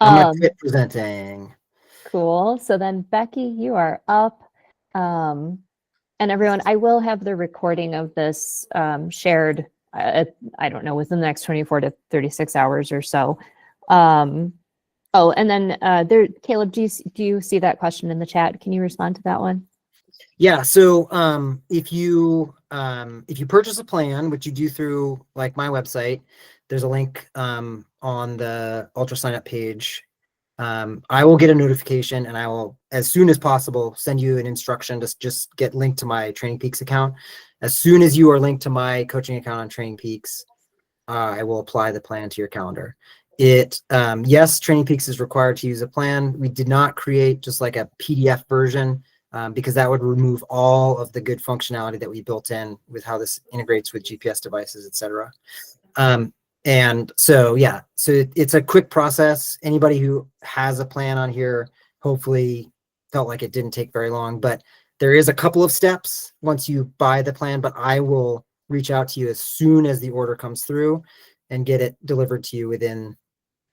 I'm gonna quit presenting. Cool. So then Becky, you are up. And And everyone, I will have the recording of this shared, I don't know, within the next 24 to 36 hours or so. Oh, and then Caleb, do you see that question in the chat? Can you respond to that one? Yeah. So if you purchase a plan, which you do through like my website, there's a link on the Ultra sign up page. I will get a notification and I will, as soon as possible, send you an instruction to just get linked to my Training Peaks account. As soon as you are linked to my coaching account on Training Peaks, I will apply the plan to your calendar. Yes, Training Peaks is required to use a plan. We did not create just like a PDF version because that would remove all of the good functionality that we built in with how this integrates with GPS devices, etc. And so, yeah, so it's a quick process. Anybody who has a plan on here hopefully felt like it didn't take very long, but there is a couple of steps once you buy the plan, but I will reach out to you as soon as the order comes through and get it delivered to you within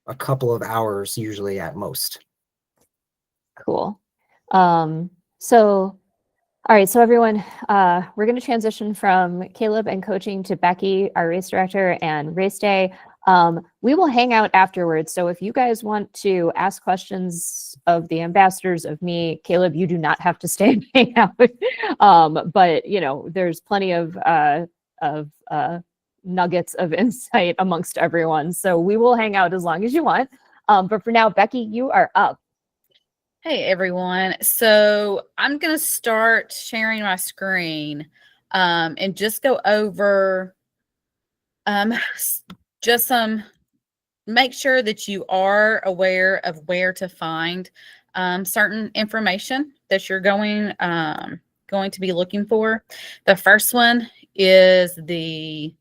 a couple of hours, usually at most. Cool. All right, so everyone, we're going to transition from Caleb and coaching to Becky, our race director, and race day. We will hang out afterwards. So if you guys want to ask questions of the ambassadors, of me, Caleb, you do not have to stay and hang out. But you know, there's plenty of nuggets of insight amongst everyone. So we will hang out as long as you want. But for now, Becky, you are up. Hey everyone. So I'm going to start sharing my screen and just go over just make sure that you are aware of where to find certain information that you're going to be looking for. The first one is the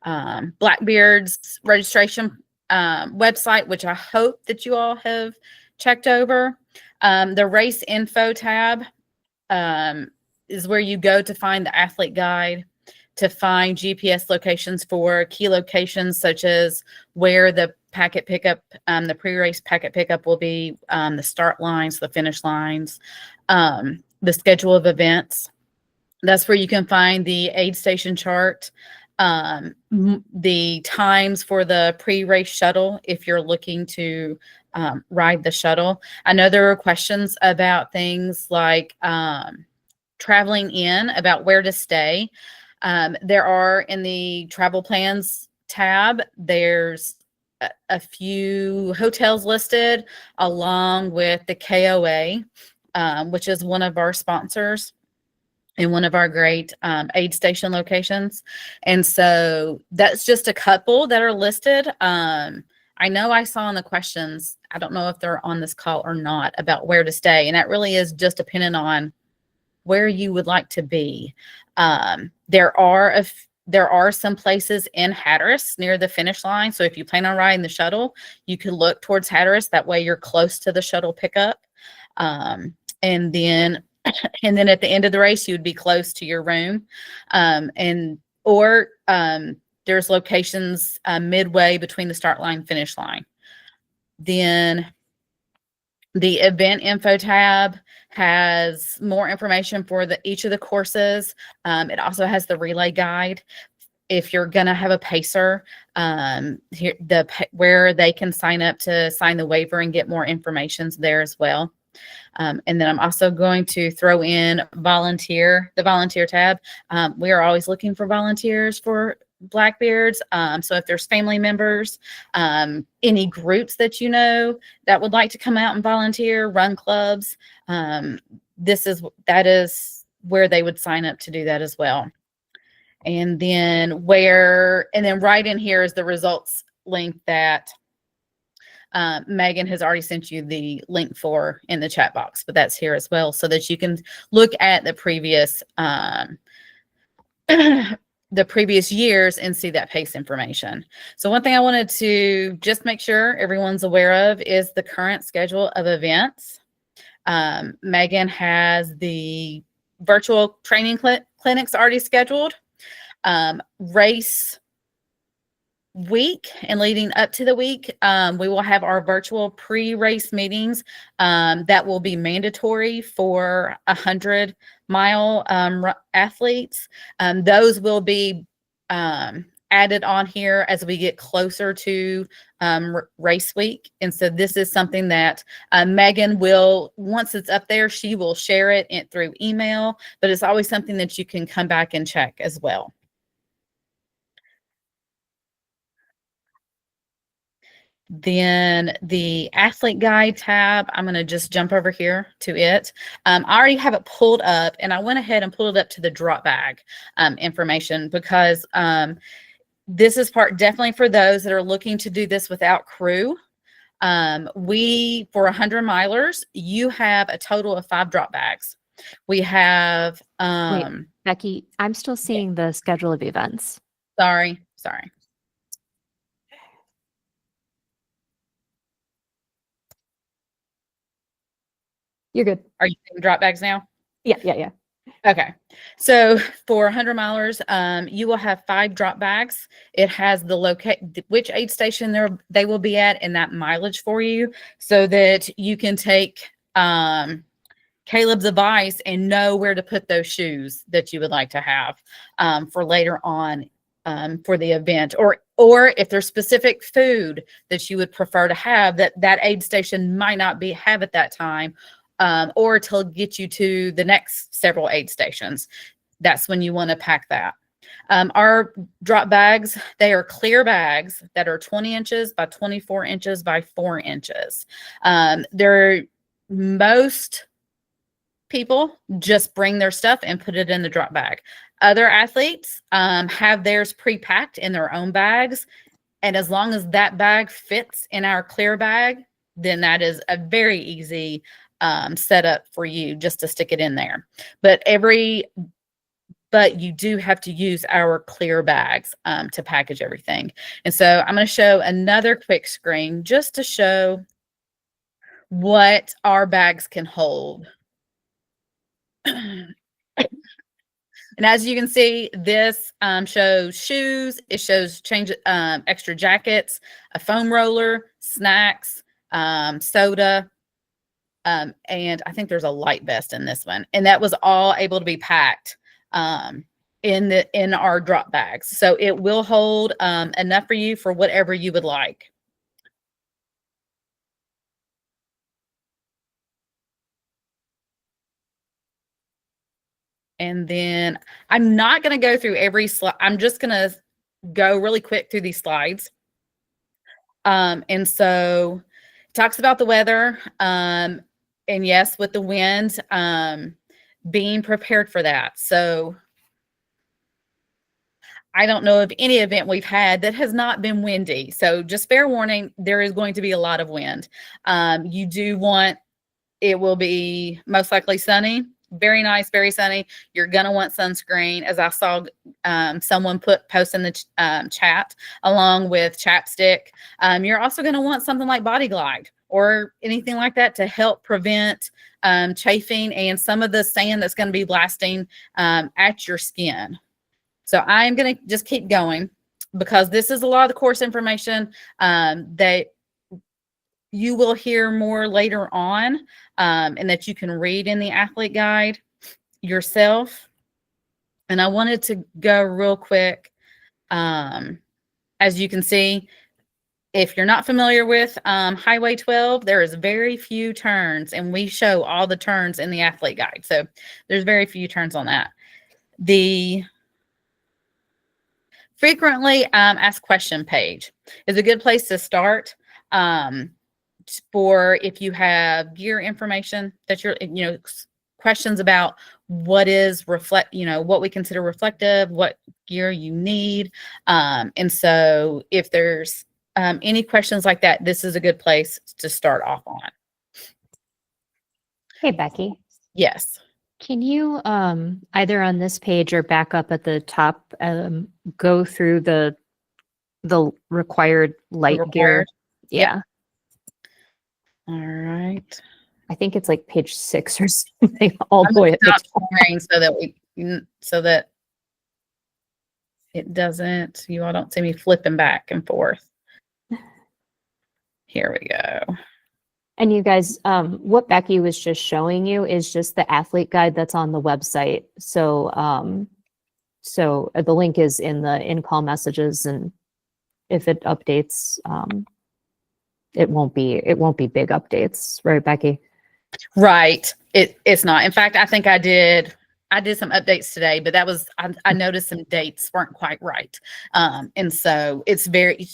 Blackbeard's registration website, which I hope that you all have checked over. The race info tab is where you go to find the athlete guide, to find GPS locations for key locations such as where the packet pickup, the pre-race packet pickup will be, the start lines, the finish lines, the schedule of events. That's where you can find the aid station chart, the times for the pre-race shuttle if you're looking to ride the shuttle. I know there were questions about things like traveling in, about where to stay. There are in the travel plans tab, there's a few hotels listed along with the KOA, which is one of our sponsors in one of our great aid station locations. And so that's just a couple that are listed. I know I saw in the questions, I don't know if they're on this call or not, about where to stay. And that really is just dependent on where you would like to be. There are some places in Hatteras near the finish line. So if you plan on riding the shuttle, you can look towards Hatteras. That way you're close to the shuttle pickup. And then at the end of the race, you would be close to your room. There's locations midway between the start line and finish line. Then the event info tab has more information for each of the courses. It also has the relay guide. If you're going to have a pacer, where they can sign up to sign the waiver and get more information there as well. And then I'm also going to throw in the volunteer tab. We are always looking for volunteers for Blackbeards. So if there's family members, any groups that you know that would like to come out and volunteer, run clubs, that is where they would sign up to do that as well. And then right in here is the results link that Megan has already sent you the link for in the chat box, but that's here as well, so that you can look at the previous years and see that pace information. So one thing I wanted to just make sure everyone's aware of is the current schedule of events. Megan has the virtual training clinics already scheduled. Race week and leading up to the week, we will have our virtual pre-race meetings that will be mandatory for 100-mile athletes. Those will be added on here as we get closer to race week. And so this is something that Megan will, once it's up there, she will share it through email, but it's always something that you can come back and check as well. Then the athlete guide tab, I'm going to just jump over here to it. I already have it pulled up, and I went ahead and pulled it up to the drop bag information because this is part definitely for those that are looking to do this without crew. We, for 100 milers, you have a total of 5 drop bags. We have, Wait, Becky, I'm still seeing the schedule of events. sorry. You're good. Are you seeing drop bags now? Yeah. Okay. So for 100 milers, you will have 5 drop bags. It has the which aid station they will be at and that mileage for you so that you can take Caleb's advice and know where to put those shoes that you would like to have for later on for the event, or if there's specific food that you would prefer to have that aid station might not have at that time. Or to get you to the next several aid stations. That's when you want to pack that. Our drop bags, they are clear bags that are 20 inches by 24 inches by 4 inches. Most people just bring their stuff and put it in the drop bag. Other athletes have theirs pre-packed in their own bags. And as long as that bag fits in our clear bag, then that is a very easy setup for you just to stick it in there. But you do have to use our clear bags to package everything. And so I'm going to show another quick screen just to show what our bags can hold. And as you can see, this shows shoes, it shows extra jackets, a foam roller, snacks, soda, and I think there's a light vest in this one. And that was all able to be packed in our drop bags. So it will hold enough for you for whatever you would like. And then I'm not going to go through every slide. I'm just going to go really quick through these slides. And so it talks about the weather. And yes, with the wind, being prepared for that. So I don't know of any event we've had that has not been windy. So just fair warning, there is going to be a lot of wind. It will be most likely sunny, very nice, very sunny. You're going to want sunscreen, as I saw someone post in the chat, along with chapstick. You're also going to want something like Body Glide or anything like that to help prevent chafing and some of the sand that's going to be blasting at your skin. So I'm going to just keep going because this is a lot of the course information that you will hear more later on and that you can read in the athlete guide yourself. And I wanted to go real quick. As you can see, if you're not familiar with Highway 12, there is very few turns, and we show all the turns in the athlete guide. So there's very few turns on that. The frequently asked question page is a good place to start for if you have gear information that you're, questions about what we consider reflective, what gear you need. And so if there's any questions like that, this is a good place to start off on. Hey, Becky. Yes. Can you either on this page or back up at the top go through the required light gear? Yeah. Yep. All right. I think it's like page 6 or something all the way at the top. So that it doesn't, you all don't see me flipping back and forth. Here we go. And you guys, what Becky was just showing you is just the athlete guide that's on the website. So, the link is in the in-call messages, and if it updates, it won't be big updates, right, Becky? Right. It's not. In fact, I think I did some updates today, but that was, I noticed some dates weren't quite right. And so it's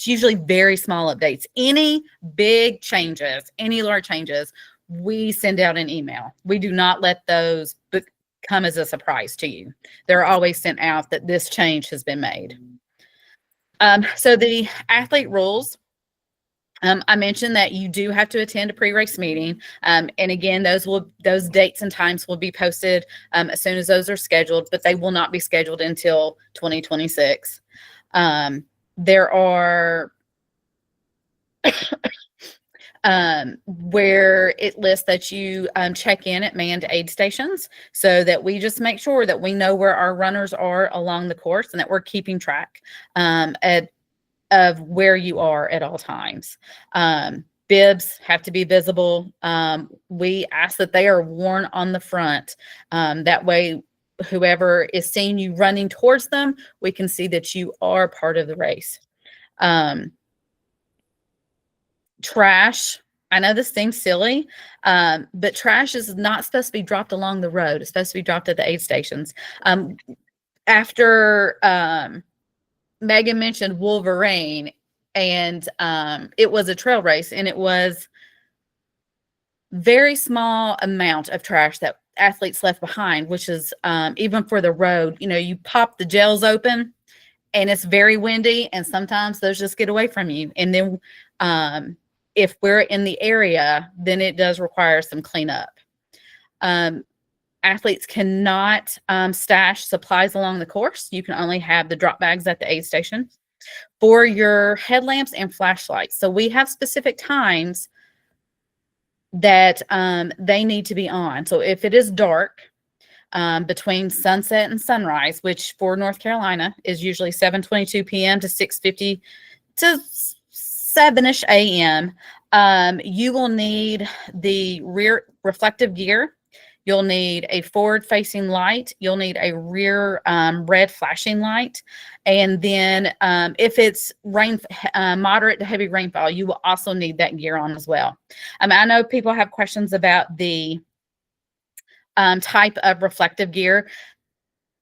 usually very small updates. Any big changes, any large changes, we send out an email. We do not let those come as a surprise to you. They're always sent out that this change has been made. So the athlete rules, I mentioned that you do have to attend a pre-race meeting. And again, those dates and times will be posted as soon as those are scheduled, but they will not be scheduled until 2026. There are where it lists that you check in at manned aid stations, so that we just make sure that we know where our runners are along the course and that we're keeping track of where you are at all times. Bibs have to be visible. We ask that they are worn on the front. That way, whoever is seeing you running towards them, we can see that you are part of the race. Trash. I know this seems silly, but trash is not supposed to be dropped along the road. It's supposed to be dropped at the aid stations. After Megan mentioned Wolverine, and it was a trail race, and it was very small amount of trash that athletes left behind, which is even for the road, you pop the gels open and it's very windy, and sometimes those just get away from you. And then if we're in the area, then it does require some cleanup. Athletes cannot stash supplies along the course. You can only have the drop bags at the aid station. For your headlamps and flashlights, so we have specific times that they need to be on. So if it is dark between sunset and sunrise, which for North Carolina is usually 7:22 p.m. to 6:50 to 7-ish a.m., you will need the rear reflective gear. You'll need a forward-facing light. You'll need a rear red flashing light. And then if it's moderate to heavy rainfall, you will also need that gear on as well. I know people have questions about the type of reflective gear.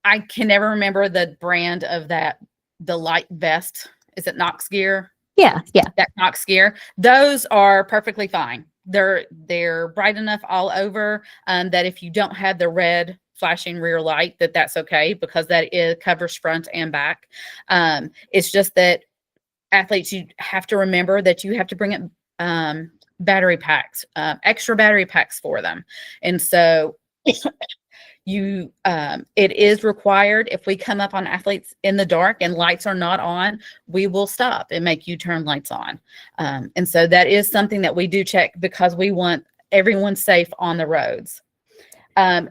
I can never remember the brand of the light vest. Is it Knox gear? Yeah. That Knox gear. Those are perfectly fine. They're bright enough all over that if you don't have the red flashing rear light, that's okay, because that covers front and back. It's just that athletes, you have to remember that you have to bring up battery packs, extra battery packs for them. And so it is required. If we come up on athletes in the dark and lights are not on, we will stop and make you turn lights on. And so that is something that we do check, because we want everyone safe on the roads.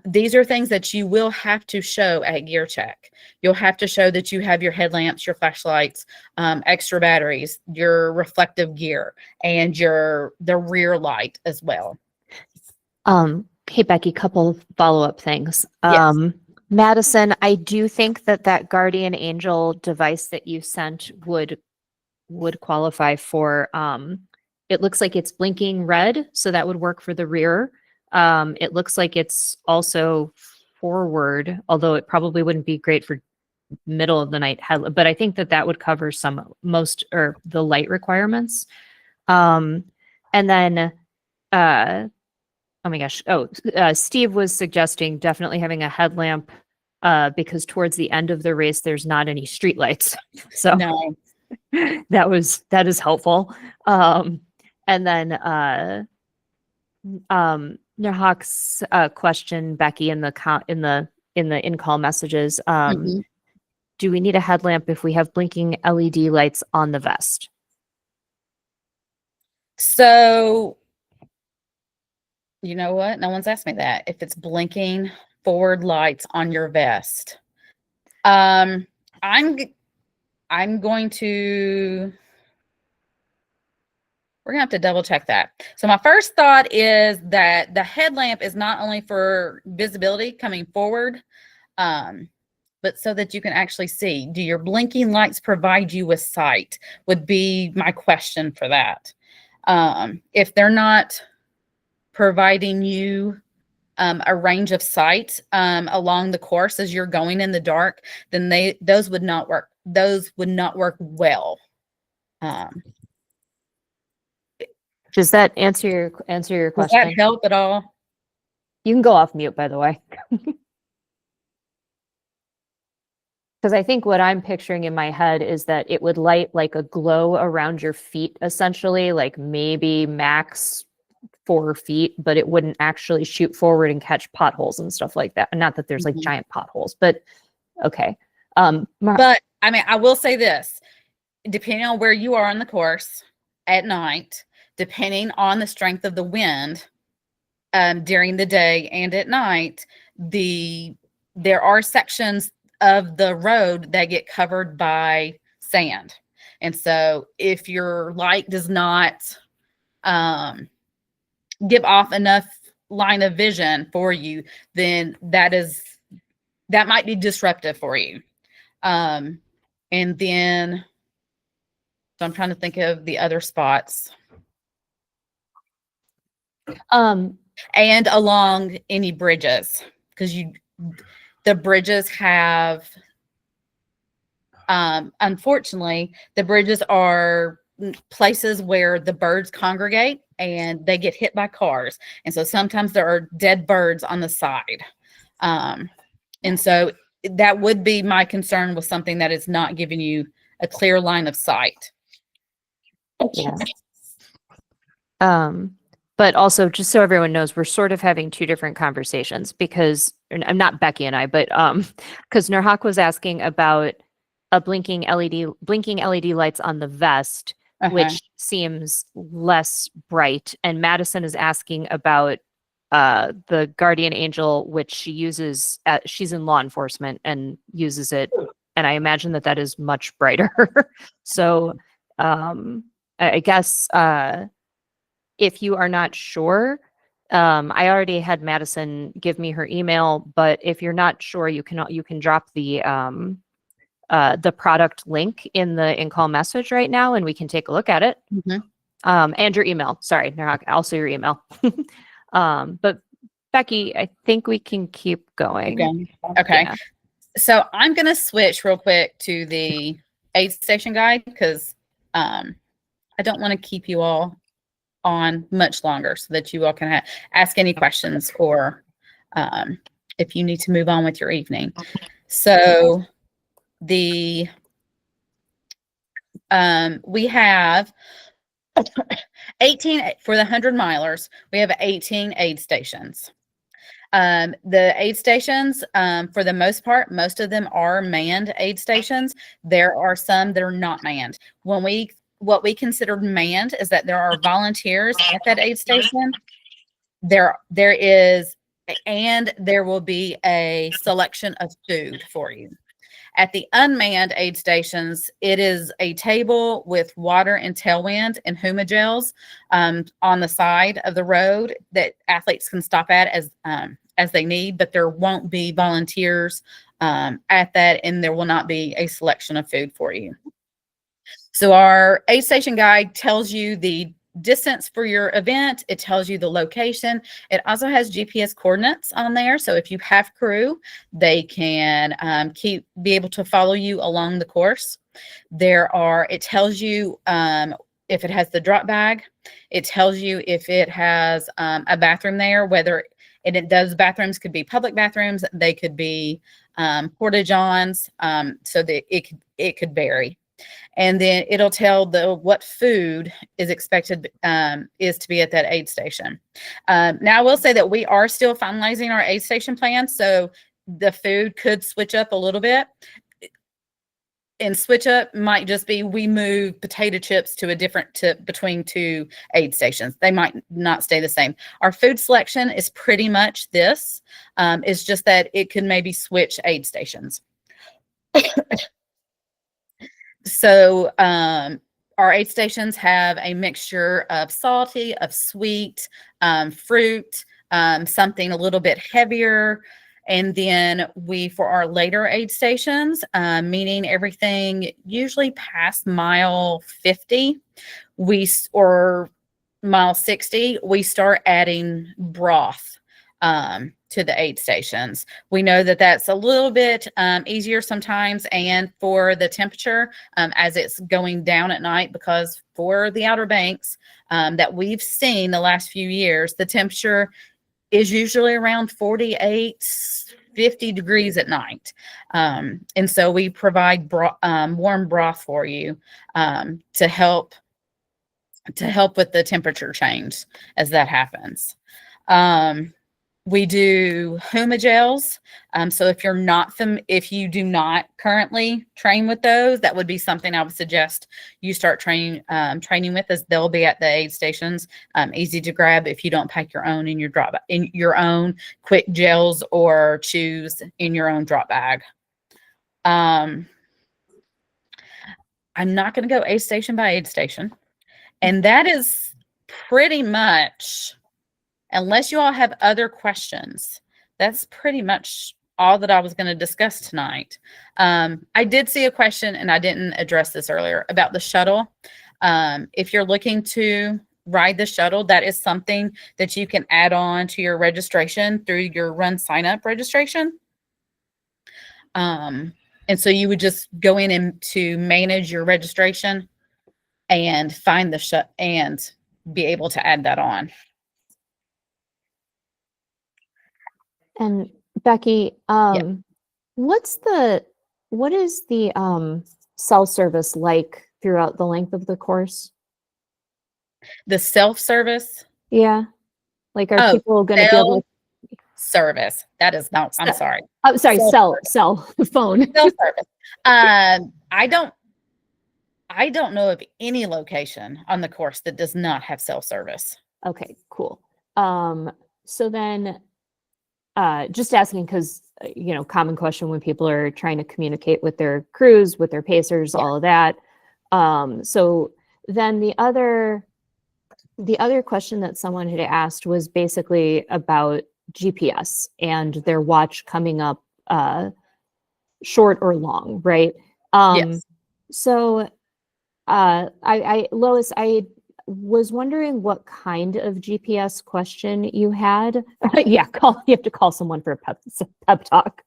These are things that you will have to show at gear check. You'll have to show that you have your headlamps, your flashlights, extra batteries, your reflective gear, and the rear light as well. Hey, Becky, couple of follow-up things. Yes. Madison, I do think that Guardian Angel device that you sent would qualify for, it looks like it's blinking red, so that would work for the rear. It looks like it's also forward, although it probably wouldn't be great for middle of the night headlight, but I think that would cover the light requirements. And then, oh my gosh. Steve was suggesting definitely having a headlamp because towards the end of the race, there's not any street lights. So No. that is helpful. And then Nahak's question, Becky, in the in-call messages. Do we need a headlamp if we have blinking LED lights on the vest? So, you know what? No one's asked me that. If it's blinking forward lights on your vest. I'm I'm going to, we're gonna have to double check that. So my first thought is that the headlamp is not only for visibility coming forward, but so that you can actually see. Do your blinking lights provide you with sight? Would be my question for that. If they're not providing you a range of sight along the course as you're going in the dark, then those would not work. Those would not work well. Does that answer your Does question? that help at all? You can go off mute, by the way. Because I think what I'm picturing in my head is that it would light like a glow around your feet, essentially, like maybe max 4 feet, but it wouldn't actually shoot forward and catch potholes and stuff like that. Not that there's like giant potholes, but okay. But I mean, I will say this, depending on where you are on the course at night, depending on the strength of the wind during the day and at night, there are sections of the road that get covered by sand. And so if your light does not give off enough line of vision for you, then that might be disruptive for you. And then, so I'm trying to think of the other spots. And along any bridges, because the bridges have, unfortunately, the bridges are places where the birds congregate and they get hit by cars. And so sometimes there are dead birds on the side. And so that would be my concern with something that is not giving you a clear line of sight. Yeah. But also, just so everyone knows, we're sort of having two different conversations because I'm not Becky and I, but because Nurhak was asking about a blinking LED lights on the vest, which seems less bright, and Madison is asking about the guardian angel, which she uses. She's in law enforcement and uses it, and I imagine that is much brighter. So I guess. If you are not sure, I already had Madison give me her email, but if you're not sure, you can drop the product link in the in-call message right now, and we can take a look at it. And your email. Sorry, also your email. But Becky, I think we can keep going. Okay. Yeah. So I'm going to switch real quick to the aid station guide because I don't want to keep you all on much longer so that you all can ask any questions or if you need to move on with your evening. So we have 18 for the 100 milers. We have 18 aid stations. The aid stations, for the most part, most of them are manned aid stations. There are some that are not manned. What we considered manned is that there are volunteers at that aid station. There is, and there will be a selection of food for you. At the unmanned aid stations, it is a table with water and tailwind and humagels on the side of the road that athletes can stop at as they need, but there won't be volunteers at that, and there will not be a selection of food for you. So our aid station guide tells you the distance for your event. It tells you the location. It also has GPS coordinates on there. So if you have crew, they can be able to follow you along the course. It tells you if it has the drop bag. It tells you if it has a bathroom there, and it does, bathrooms could be public bathrooms. They could be porta-johns, so that it could vary. And then it'll tell what food is expected is to be at that aid station. Now I will say that we are still finalizing our aid station plan, so the food could switch up a little bit. And switch up might just be we move potato chips to a different tip between two aid stations. They might not stay the same. Our food selection is pretty much this. It's just that it could maybe switch aid stations. So our aid stations have a mixture of salty, of sweet, fruit, something a little bit heavier. And then for our later aid stations, meaning everything usually past mile 50, or mile 60, we start adding broth to the aid stations. We know that that's a little bit easier sometimes, and for the temperature as it's going down at night, because for the Outer Banks that we've seen the last few years, the temperature is usually around 48, 50 degrees at night. And so we provide warm broth for you to help with the temperature change as that happens. We do Humagels. So if you do not currently train with those, that would be something I would suggest you start training with, as they'll be at the aid stations. Easy to grab if you don't pack your own in your own quick gels or chews in your own drop bag. I'm not going to go aid station by aid station. And that is pretty much, unless you all have other questions, that's pretty much all that I was going to discuss tonight. I did see a question, and I didn't address this earlier, about the shuttle. If you're looking to ride the shuttle, that is something that you can add on to your registration through your run sign up registration. And so you would just go in and to manage your registration and find the and be able to add that on. And Becky, what is the cell service like throughout the length of the course? The self-service? Yeah. Like, are people going to be able to service? That is not, I'm sorry. Oh, sorry, cell phone. Cell service. I don't know of any location on the course that does not have cell service. Okay, cool. So then just asking because, common question when people are trying to communicate with their crews, with their pacers, all of that. So then the other question that someone had asked was basically about GPS and their watch coming up short or long, right? Yes. So Lois, I was wondering what kind of GPS question you had. Yeah, you have to call someone for a pep talk.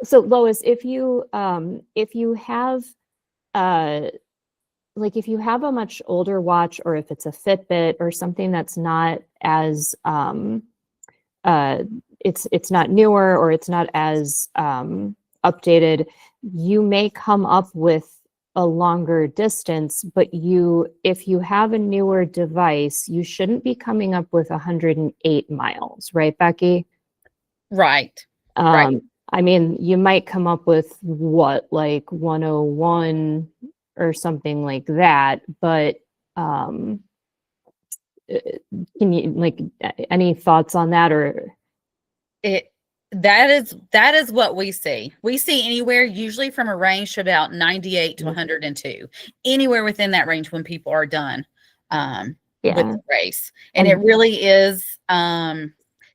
So Lois, if you have if you have a much older watch, or if it's a Fitbit or something that's not as it's not newer, or it's not as updated, you may come up with a longer distance, but if you have a newer device, you shouldn't be coming up with 108 miles, right, Becky? Right. Right. I mean, you might come up with like 101 or something like that, but can you any thoughts on that? Or that is what we see. We see anywhere usually from a range to about 98 to 102, anywhere within that range when people are done with the race. And it really is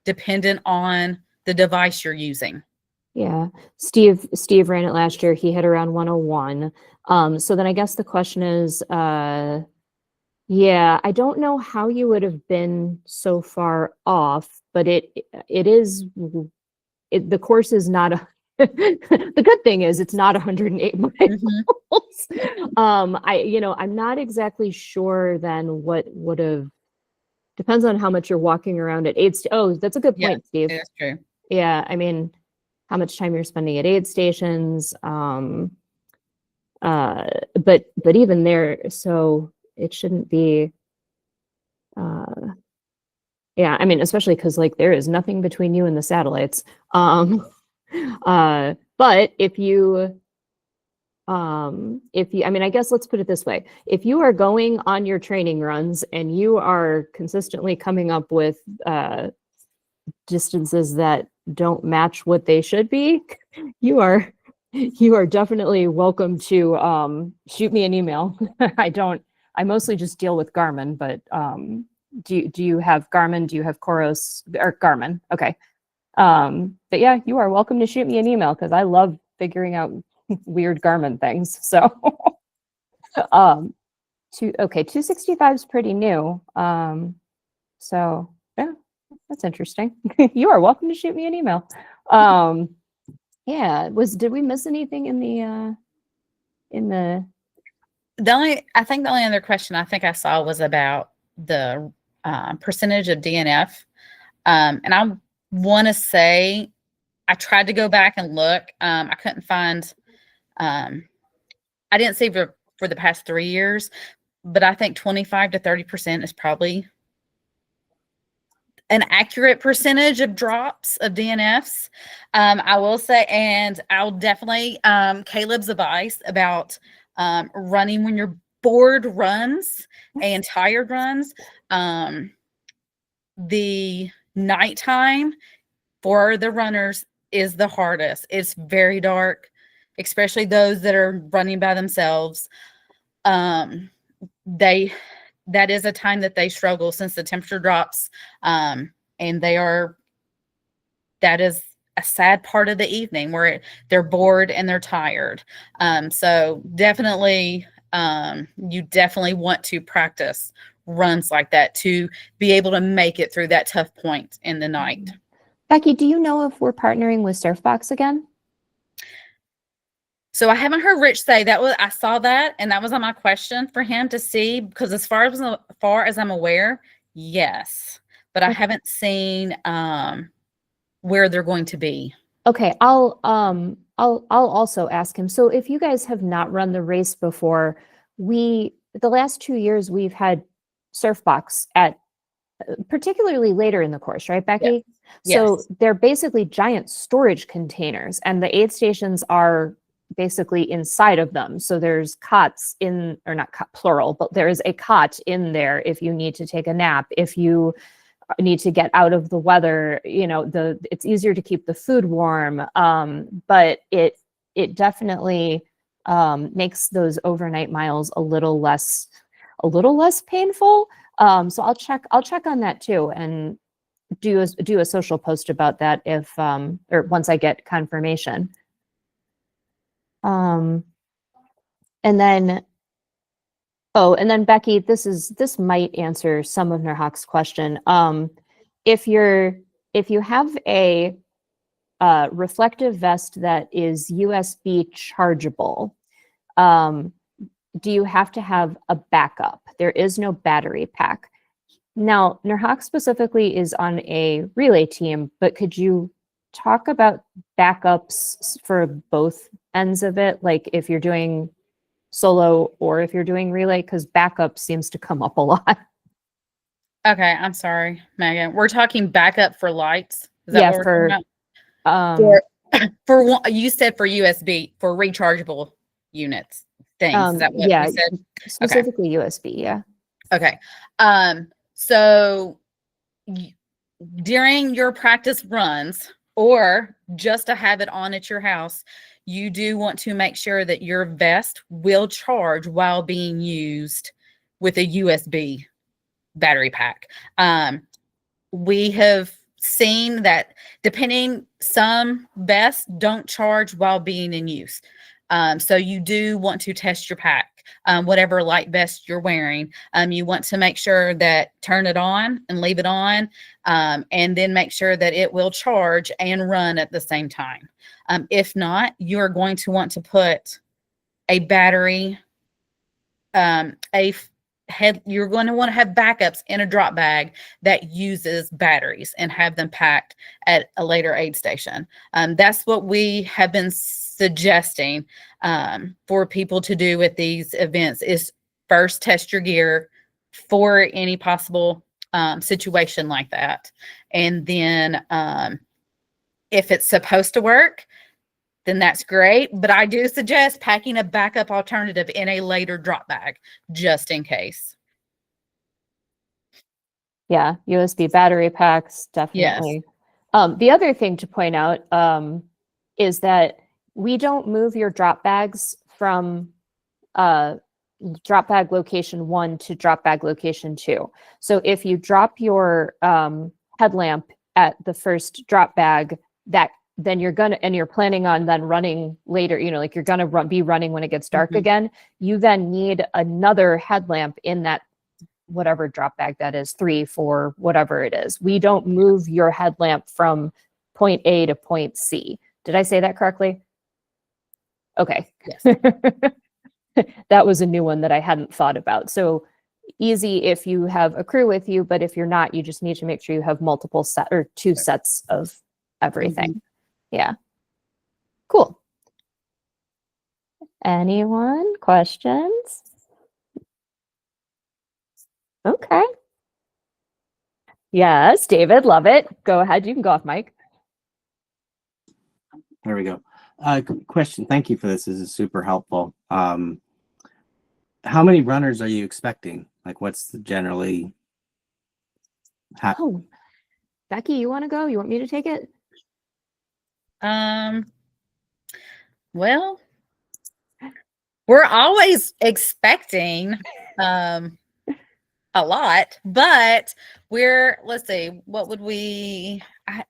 dependent on the device you're using. Yeah. Steve ran it last year. He hit around 101. So then I guess the question is, I don't know how you would have been so far off, but the course is not the good thing is it's not 108 miles. I'm not exactly sure then what would have, depends on how much you're walking around at aid. Oh, that's a good point, Steve. That's true. Yeah. I mean, how much time you're spending at aid stations. But even there, so it shouldn't be, I mean, especially because there is nothing between you and the satellites. But if you, I mean, I guess let's put it this way. If you are going on your training runs and you are consistently coming up with distances that don't match what they should be, you are You are definitely welcome to shoot me an email. I mostly just deal with Garmin, but do you have Garmin? Do you have Koros or Garmin? Okay. But yeah, you are welcome to shoot me an email because I love figuring out weird Garmin things. So um 265 is pretty new. So yeah, that's interesting. You are welcome to shoot me an email. Yeah, did we miss anything in the I think the only other question I think I saw was about the percentage of DNF. And I want to say, I tried to go back and look. I couldn't find, I didn't see for the past 3 years, but I think 25 to 30% is probably an accurate percentage of drops of DNFs. I will say, and I'll definitely, Caleb's advice about running when you're bored runs and tired runs. The nighttime for the runners is the hardest. It's very dark, especially those that are running by themselves. That is a time that they struggle since the temperature drops. And that is a sad part of the evening where they're bored and they're tired. So definitely, you definitely want to practice runs like that to be able to make it through that tough point in the night. Becky, do you know if we're partnering with Surfbox again? So I haven't heard Rich say that. I saw that, and that was on my question for him to see, because as far as I'm aware, yes, but I haven't seen where they're going to be. Okay, I'll also ask him. So if you guys have not run the race before, the last 2 years we've had Surfbox at particularly later in the course, right, Becky? Yeah. So Yes. they're basically giant storage containers, and the aid stations are basically inside of them. So there's cots in, or not cot, plural, but there is a cot in there if you need to take a nap, if you need to get out of the weather, it's easier to keep the food warm. But it definitely makes those overnight miles a little less painful. So I'll check on that too, and do a social post about that if or once I get confirmation. And then Becky, this might answer some of Nurhak's question. If you have a reflective vest that is USB chargeable, do you have to have a backup? There is no battery pack. Now, Nurhak specifically is on a relay team, but could you talk about backups for both ends of it? Like if you're doing solo or if you're doing relay, because backup seems to come up a lot. Okay, I'm sorry, Megan. We're talking backup for lights. Is that what we're talking about? For one, you said for USB, for rechargeable units things. Is that what you said? Specifically USB, yeah. Okay. So during your practice runs, or just to have it on at your house, you do want to make sure that your vest will charge while being used with a USB battery pack. We have seen that some vests don't charge while being in use. So you do want to test your pack, whatever light vest you're wearing. You want to make sure that turn it on and leave it on, and then make sure that it will charge and run at the same time. If not, you're going to want to put a battery, you're going to want to have backups in a drop bag that uses batteries and have them packed at a later aid station. That's what we have been suggesting for people to do with these events, is first test your gear for any possible situation like that. And then if it's supposed to work, then that's great. But I do suggest packing a backup alternative in a later drop bag, just in case. Yeah, USB battery packs, definitely. Yes. The other thing to point out is that we don't move your drop bags from drop bag location 1 to drop bag location 2. So if you drop your headlamp at the first drop bag, then you're planning on then running later, like you're gonna be running when it gets dark again, you then need another headlamp in that whatever drop bag that is, 3, 4, whatever it is. We don't move your headlamp from point A to point C. Did I say that correctly? Okay. Yes. That was a new one that I hadn't thought about. So easy if you have a crew with you, but if you're not, you just need to make sure you have multiple two sets of everything. Yeah. Cool. Anyone? Questions? Okay. Yes, David, love it. Go ahead. You can go off mic. There we go. Question. Thank you for this. This is super helpful. How many runners are you expecting? Like, what's generally? Oh, Becky, you want to go? You want me to take it? Well, we're always expecting a lot, but let's see, what would we, I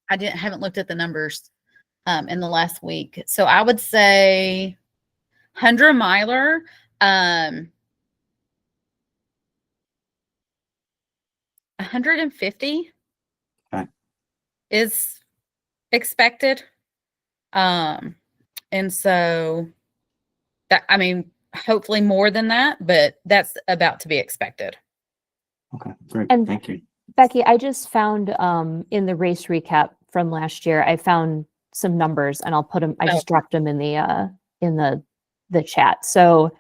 haven't looked at the numbers in the last week. So I would say 100 miler, 150 is expected. And so that, I mean, hopefully more than that, but that's about to be expected. Okay, great. And thank you. Becky, I just found in the race recap from last year, I found some numbers and I'll put them, I just dropped them in the chat. So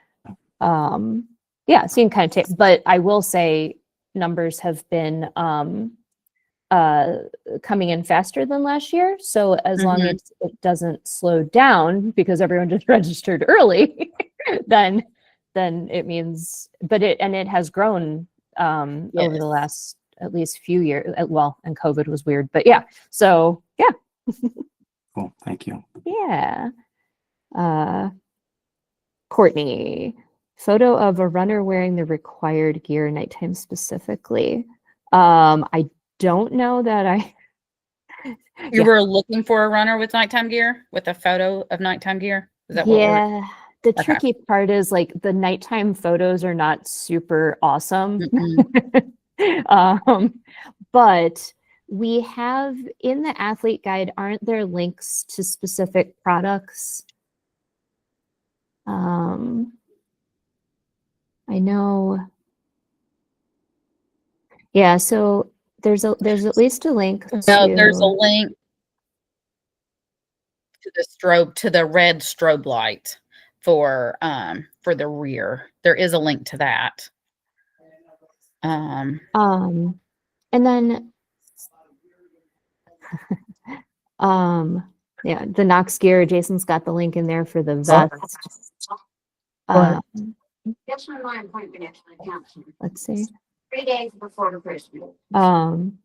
yeah, so you can kind of take, but I will say numbers have been coming in faster than last year. So as long as it doesn't slow down because everyone just registered early, then it means, it has grown over the last at least few years. Well, and COVID was weird, but yeah. So yeah. Cool. Thank you. Yeah. Courtney, photo of a runner wearing the required gear nighttime specifically. I don't know that You were looking for a runner with nighttime gear, with a photo of nighttime gear? Is that the Okay. tricky part is like the nighttime photos are not super awesome. But we have in the athlete guide, aren't there links to specific products? I know. Yeah, so there's at least a link there's a link to the red strobe light for the rear. There is a link to that. And then yeah, the Knox gear, Jason's got the link in there for the vest. Let's see. 3 days before the Christmas. And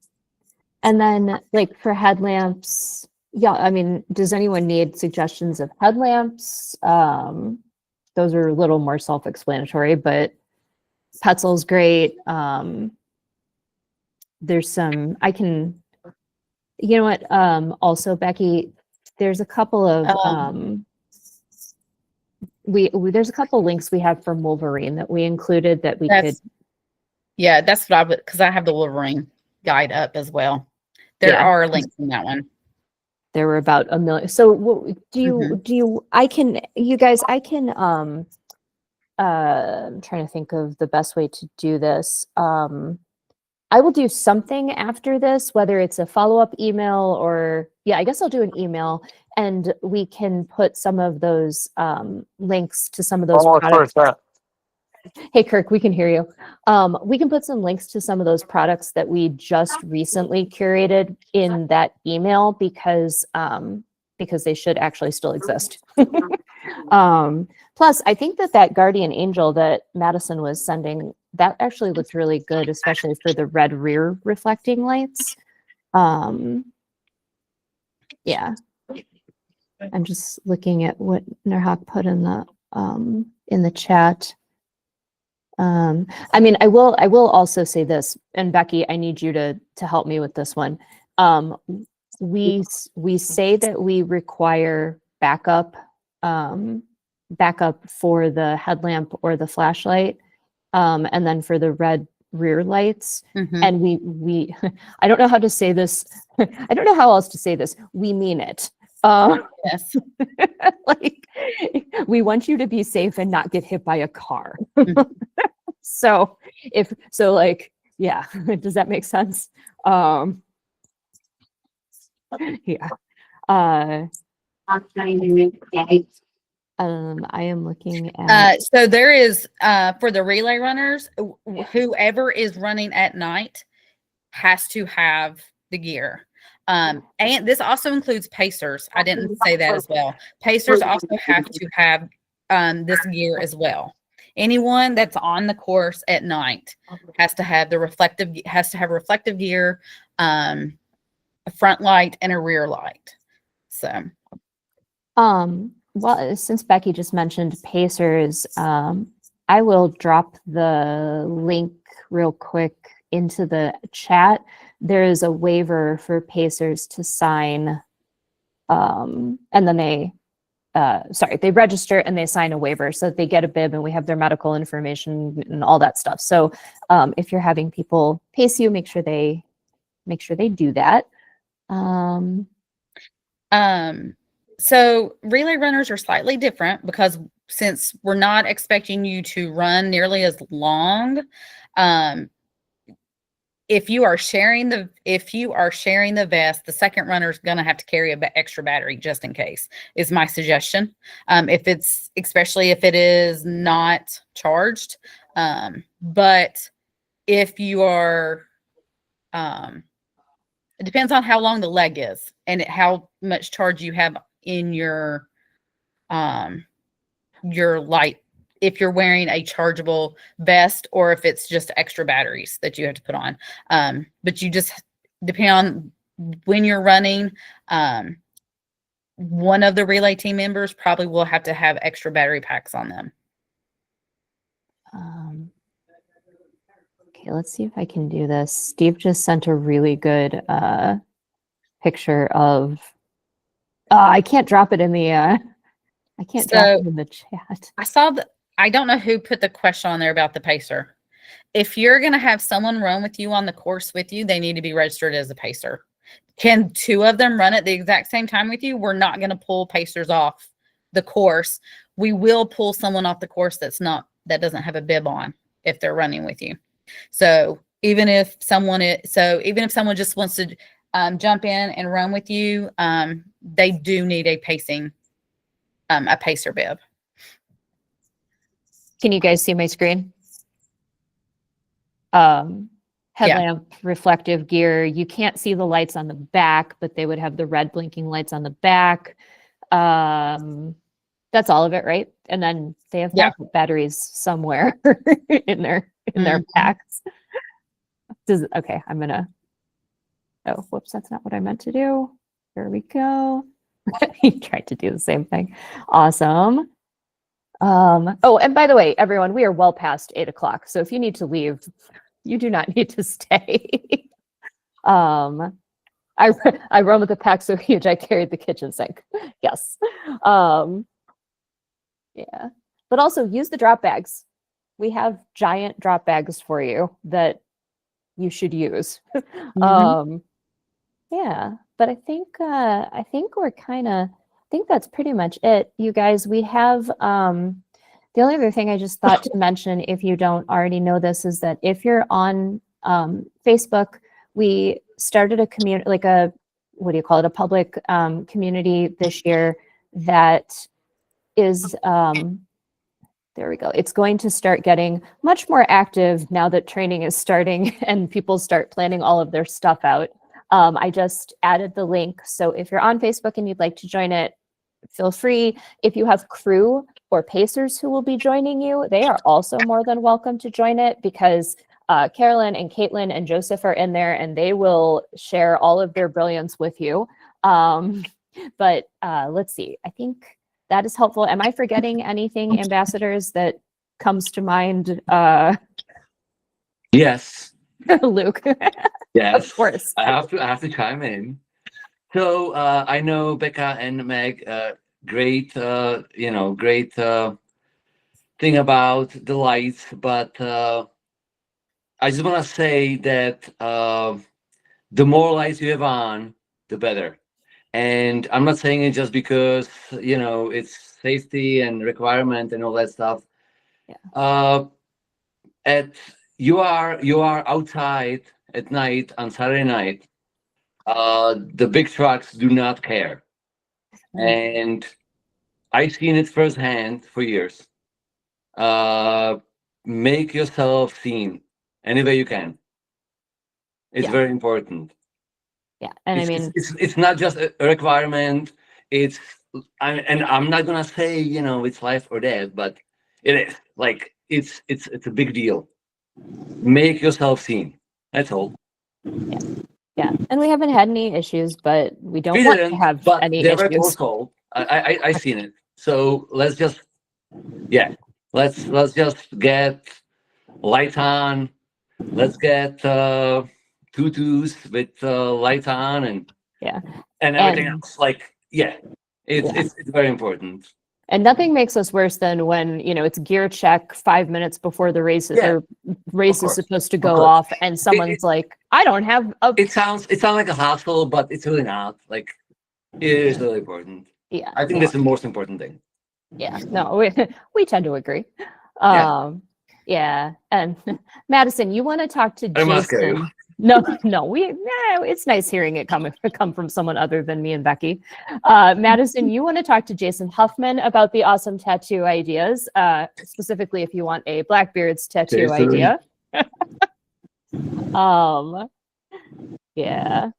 then like for headlamps, yeah, I mean, does anyone need suggestions of headlamps? Those are a little more self-explanatory, but Petzl's great. There's some, you know what? Also, Becky, there's a couple of, there's a couple links we have from Wolverine that we included that we could. Yeah, that's what because I have the Wolverine guide up as well. There are links in that one. There were about 1 million. So you guys, I can, I'm trying to think of the best way to do this. I will do something after this, whether it's a follow-up email or, I guess I'll do an email and we can put some of those links to some of those products. Hey, Kirk, we can hear you. We can put some links to some of those products that we just recently curated in that email because they should actually still exist. Plus, I think that Guardian Angel that Madison was sending, that actually looked really good, especially for the red rear reflecting lights. Yeah. I'm just looking at what Nurhak put in the chat. I mean, I will also say this, and Becky, I need you to help me with this one. We say that we require backup for the headlamp or the flashlight, and then for the red rear lights. And we I don't know how to say this. I don't know how else to say this. We mean it. Yes. Like, we want you to be safe and not get hit by a car. So like, yeah, does that make sense? Yeah. I am looking at So there is for the relay runners, whoever is running at night has to have the gear. And this also includes pacers. I didn't say that as well. Pacers also have to have this gear as well. Anyone that's on the course at night has to have reflective gear, a front light and a rear light. So well, since Becky just mentioned pacers, I will drop the link real quick into the chat. There is a waiver for pacers to sign, and then they register and they sign a waiver so that they get a bib and we have their medical information and all that stuff. So if you're having people pace you, make sure they do that. So relay runners are slightly different because since we're not expecting you to run nearly as long, if you are sharing the vest, the second runner is going to have to carry an extra battery just in case, is my suggestion. Especially if it is not charged. But if you are, it depends on how long the leg is and how much charge you have in your light, if you're wearing a chargeable vest or if it's just extra batteries that you have to put on. But you just depend on when you're running. One of the relay team members probably will have to have extra battery packs on them. Okay, let's see if I can do this. Steve just sent a really good picture of. I can't drop it in the. I can't drop it in the chat. I don't know who put the question on there about the pacer. If you're going to have someone run with you on the course with you, they need to be registered as a pacer. Can two of them run at the exact same time with you? We're not going to pull pacers off the course. We will pull someone off the course that doesn't have a bib on if they're running with you. So even if someone just wants to jump in and run with you, they do need a pacer bib. Can you guys see my screen? Headlamp, reflective gear. You can't see the lights on the back, but they would have the red blinking lights on the back. That's all of it, right? And then they have backup batteries somewhere in their packs. Okay, I'm gonna. Oh, whoops, that's not what I meant to do. Here we go. He tried to do the same thing. Awesome. Oh, and by the way, everyone, we are well past 8 o'clock. So if you need to leave, you do not need to stay. I run with a pack so huge I carried the kitchen sink. Yes. Yeah. But also use the drop bags. We have giant drop bags for you that you should use. Yeah, but I think we're I think that's pretty much it. You guys, we have, the only other thing I just thought to mention, if you don't already know this, is that if you're on Facebook, we started a community, like a, what do you call it, a public community this year that is, there we go. It's going to start getting much more active now that training is starting and people start planning all of their stuff out. I just added the link. So if you're on Facebook and you'd like to join it, feel free. If you have crew or pacers who will be joining you, they are also more than welcome to join it because Carolyn and Caitlin and Joseph are in there and they will share all of their brilliance with you. But let's see. I think that is helpful. Am I forgetting anything, ambassadors, that comes to mind? Yes. Luke. Yes. Of course. I have to chime in. So I know Becca and Meg, great, great thing about the lights, but I just want to say that the more lights you have on, the better. And I'm not saying it just because it's safety and requirement and all that stuff. Yeah. You are outside at night on Saturday night. The big trucks do not care, and I've seen it firsthand for years. Make yourself seen any way you can. It's Yeah. very important. Yeah, and It's not just a requirement. And I'm not gonna say it's life or death, but it is like it's a big deal. Make yourself seen. That's all. Yeah, and we haven't had any issues, but we don't We want to didn't, have but any they're very issues. close. I seen it. So let's just let's get lights on. Let's get tutus with lights on and everything else. It's very important. And nothing makes us worse than when it's gear check 5 minutes before the race is supposed to go off, and someone's like, "I don't have a." It sounds like a hassle, but it's really not. Like, it is really important. Yeah, I think that's the most important thing. Yeah, no, we tend to agree. Yeah, and Madison, you want to talk to I must go. Jason? No, it's nice hearing it come from someone other than me and Becky. Madison, you want to talk to Jason Huffman about the awesome tattoo ideas, specifically if you want a Blackbeard's tattoo idea. Yeah.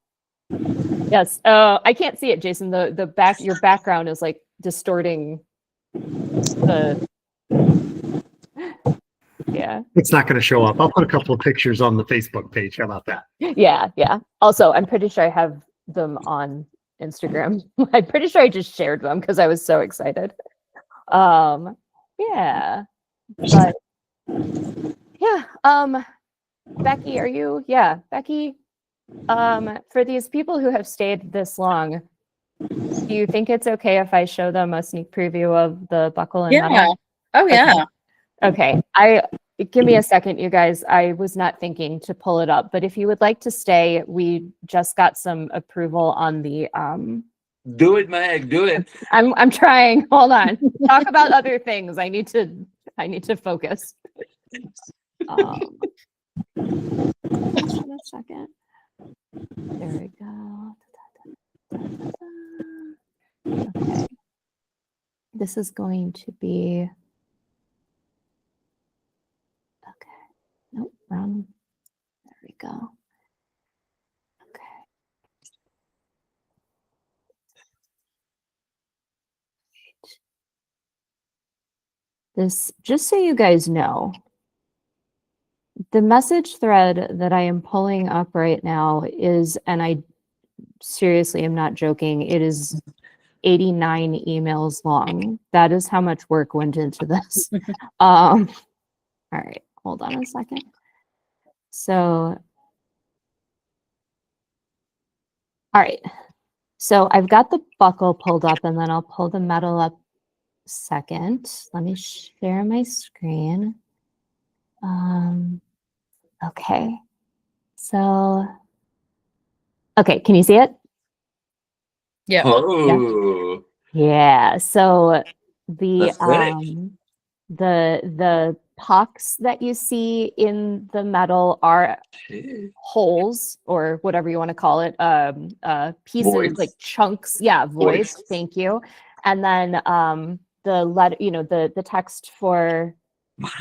Yes. I can't see it, Jason. Your background is like distorting the. Yeah. It's not going to show up. I'll put a couple of pictures on the Facebook page. How about that? Yeah. Also, I'm pretty sure I have them on Instagram. I'm pretty sure I just shared them because I was so excited. Yeah. But yeah. Becky, are you? Yeah, Becky. For these people who have stayed this long, do you think it's okay if I show them a sneak preview of the buckle and medal? Oh yeah. Okay. Give me a second, you guys. I was not thinking to pull it up, but if you would like to stay, we just got some approval on the Do it, Meg. Do it. I'm trying. Hold on. Talk about other things. I need to focus. Just a second. There we go. Okay. This is going to be. Okay. Nope. Wrong. There we go. Okay. This, just so you guys know, the message thread that I am pulling up right now is, and I seriously am not joking, it is 89 emails long. That is how much work went into this. All right, hold on a second. So, all right. So I've got the buckle pulled up, and then I'll pull the medal up second. Let me share my screen. Okay. So, okay, can you see it? Yeah. Oh. Yeah. So the That's the pucks that you see in the medal are holes, or whatever you want to call it, pieces, Voids. like chunks. Yeah, voids. Thank you. And then the letter, the text for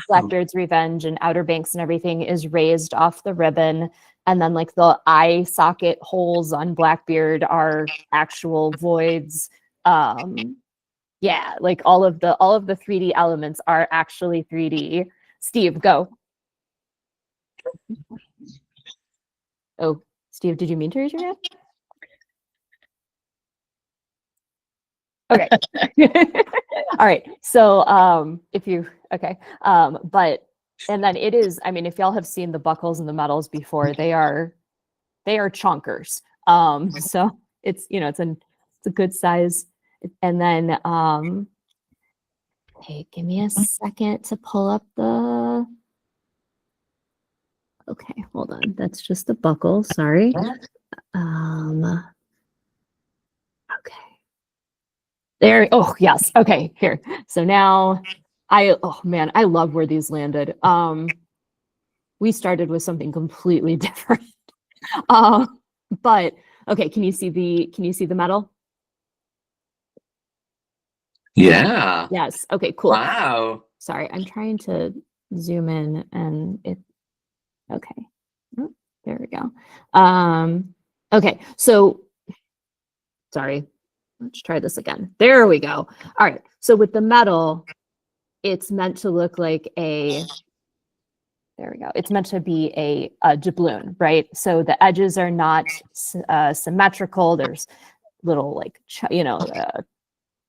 Blackbeard's Revenge and Outer Banks and everything is raised off the ribbon. And then like the eye socket holes on Blackbeard are actual voids. Yeah, like all of the 3D elements are actually 3D. Steve, go. Oh, Steve, did you mean to raise your hand? Okay. All right. So if you okay. But and then it is, I mean, if y'all have seen the buckles and the medals before, they are chunkers. So it's it's a good size. And then okay, give me a second to pull up the okay, hold on. That's just the buckle, sorry. Okay. There, oh yes, okay, here. So now oh man, I love where these landed. We started with something completely different. But okay, can you see the metal? Yeah. Yes, okay, cool. Wow. Sorry, I'm trying to zoom in and it okay. Oh, there we go. Okay, so sorry. Let's try this again. There we go. All right. So with the metal, it's meant to look like there we go. It's meant to be a doubloon, right? So the edges are not symmetrical. There's little like,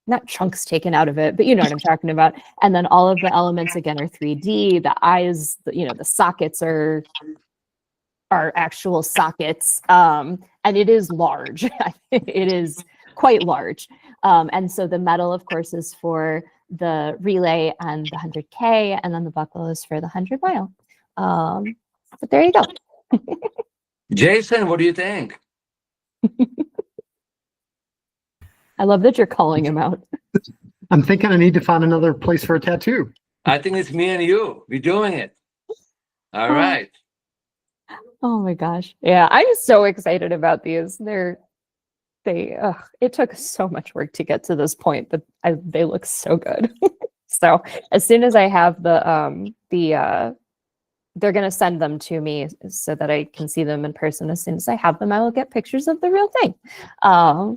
not chunks taken out of it, but you know what I'm talking about. And then all of the elements again are 3D. The eyes, the sockets are actual sockets. And it is large. It is quite large. And so the metal, of course, is for the relay and the 100K, and then the buckle is for the 100 mile. But there you go. Jason, what do you think? I love that you're calling him out. I'm thinking I need to find another place for a tattoo. I think it's me and you. We're doing it. All right. Oh my gosh. Yeah, I'm so excited about these. It took so much work to get to this point, but they look so good. So as soon as I have they're going to send them to me so that I can see them in person. As soon as I have them, I will get pictures of the real thing. I've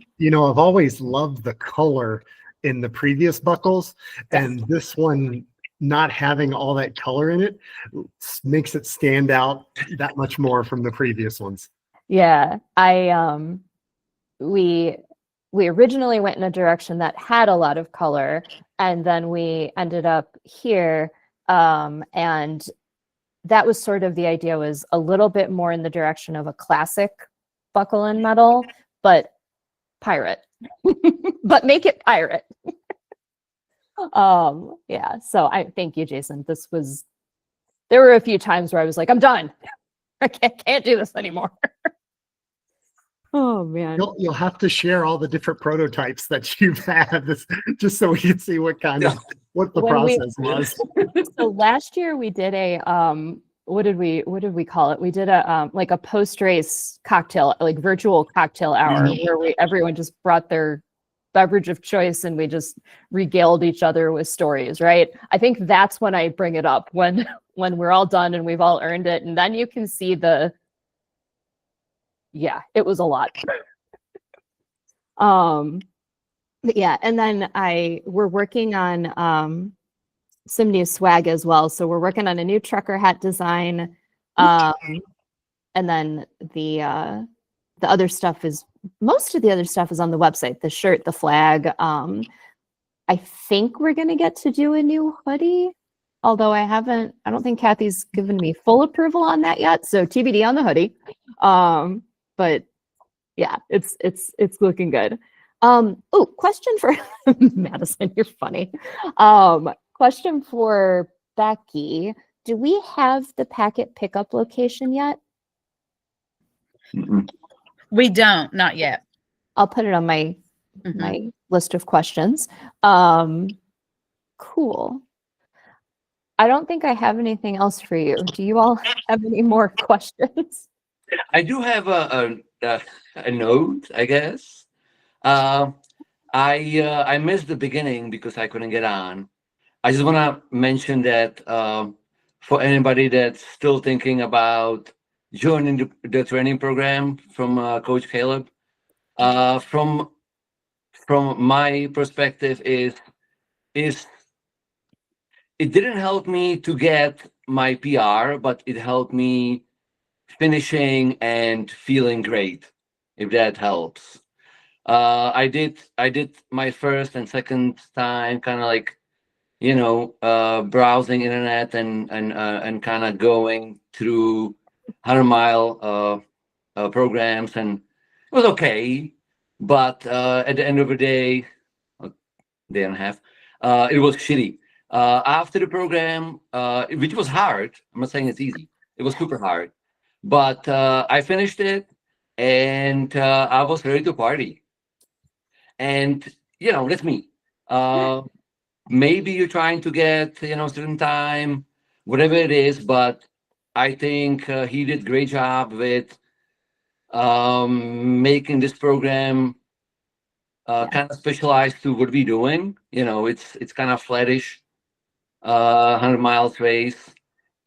always loved the color in the previous buckles, and this one not having all that color in it makes it stand out that much more from the previous ones. Yeah, we originally went in a direction that had a lot of color, and then we ended up here, and that was sort of the idea, was a little bit more in the direction of a classic buckle and medal, but pirate, but make it pirate. Yeah, so I thank you, Jason. There were a few times where I was like, I'm done. I can't do this anymore. Oh man. You'll have to share all the different prototypes that you've had just so we can see what the process was. So last year we did a what did we call it? We did a like a post-race cocktail, like virtual cocktail hour, where everyone just brought their beverage of choice and we just regaled each other with stories, right? I think that's when I bring it up, when we're all done and we've all earned it, and then you can see it was a lot. Yeah, and then we're working on some new swag as well. So we're working on a new trucker hat design, and then the other stuff most of the other stuff is on the website. The shirt, the flag. I think we're gonna get to do a new hoodie, although I don't think Kathy's given me full approval on that yet. So TBD on the hoodie. But yeah, it's looking good. Oh, question for Madison, you're funny. Question for Becky. Do we have the packet pickup location yet? We don't, not yet. I'll put it on my list of questions. Cool. I don't think I have anything else for you. Do you all have any more questions? I do have a note, I guess. I missed the beginning because I couldn't get on. I just want to mention that for anybody that's still thinking about joining the training program from Coach Caleb, from my perspective, is it didn't help me to get my PR, but it helped me finishing and feeling great, if that helps. I did my first and second time kind of like, browsing internet and kind of going through 100-mile programs, and it was okay. But at the end of the day, a day and a half, it was shitty. After the program, which was hard, I'm not saying it's easy. It was super hard, but I finished it, and I was ready to party. And that's me. Maybe you're trying to get certain time, whatever it is, but I think he did great job with making this program kind of specialized to what we're doing. It's kind of flattish, 100 miles race,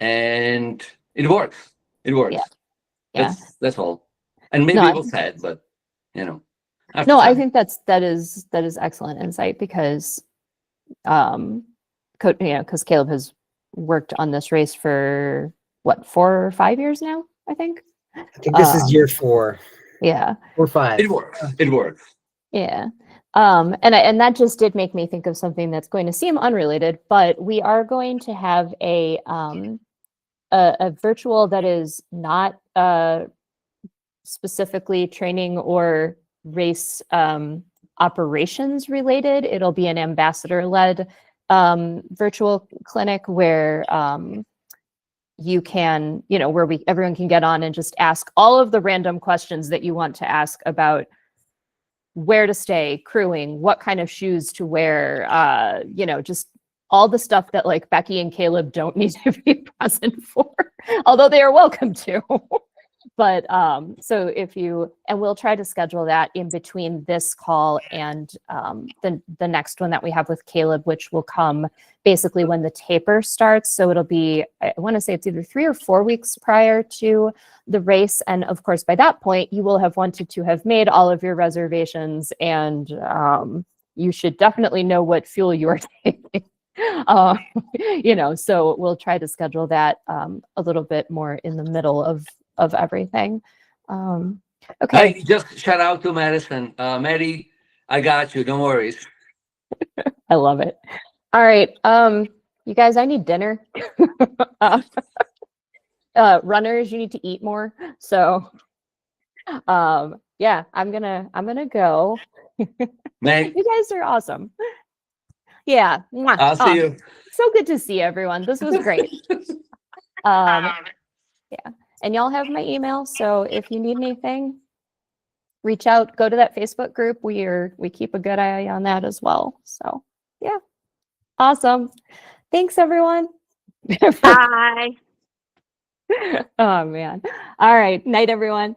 and it works. It works. Yeah. That's all. And maybe No, it was sad, but after No, I time. think that is excellent insight because because Caleb has worked on this race for what, 4 or 5 years now, I think. I think this is year 4 Yeah. or 5. It works. It works. Yeah. And that just did make me think of something that's going to seem unrelated, but we are going to have a virtual that is not specifically training or race operations related. It'll be an ambassador-led virtual clinic where you can, where everyone can get on and just ask all of the random questions that you want to ask about where to stay, crewing, what kind of shoes to wear, just all the stuff that like Becky and Caleb don't need to be present for, although they are welcome to. But so and we'll try to schedule that in between this call and the next one that we have with Caleb, which will come basically when the taper starts. So it'll be, I want to say it's either 3 or 4 weeks prior to the race. And of course, by that point, you will have wanted to have made all of your reservations, and you should definitely know what fuel you are taking. So we'll try to schedule that a little bit more in the middle of everything. Okay. Hey, just shout out to Madison. Maddie, I got you. Don't worry. I love it. All right. You guys, I need dinner. Runners, you need to eat more. So yeah, I'm gonna go. Meg, You guys are awesome. Yeah. Mwah. I'll see you. So good to see everyone. This was great. Yeah. And y'all have my email, so if you need anything, reach out, go to that Facebook group. We keep a good eye on that as well. So yeah. Awesome. Thanks everyone. Bye. Oh man. All right. Night everyone.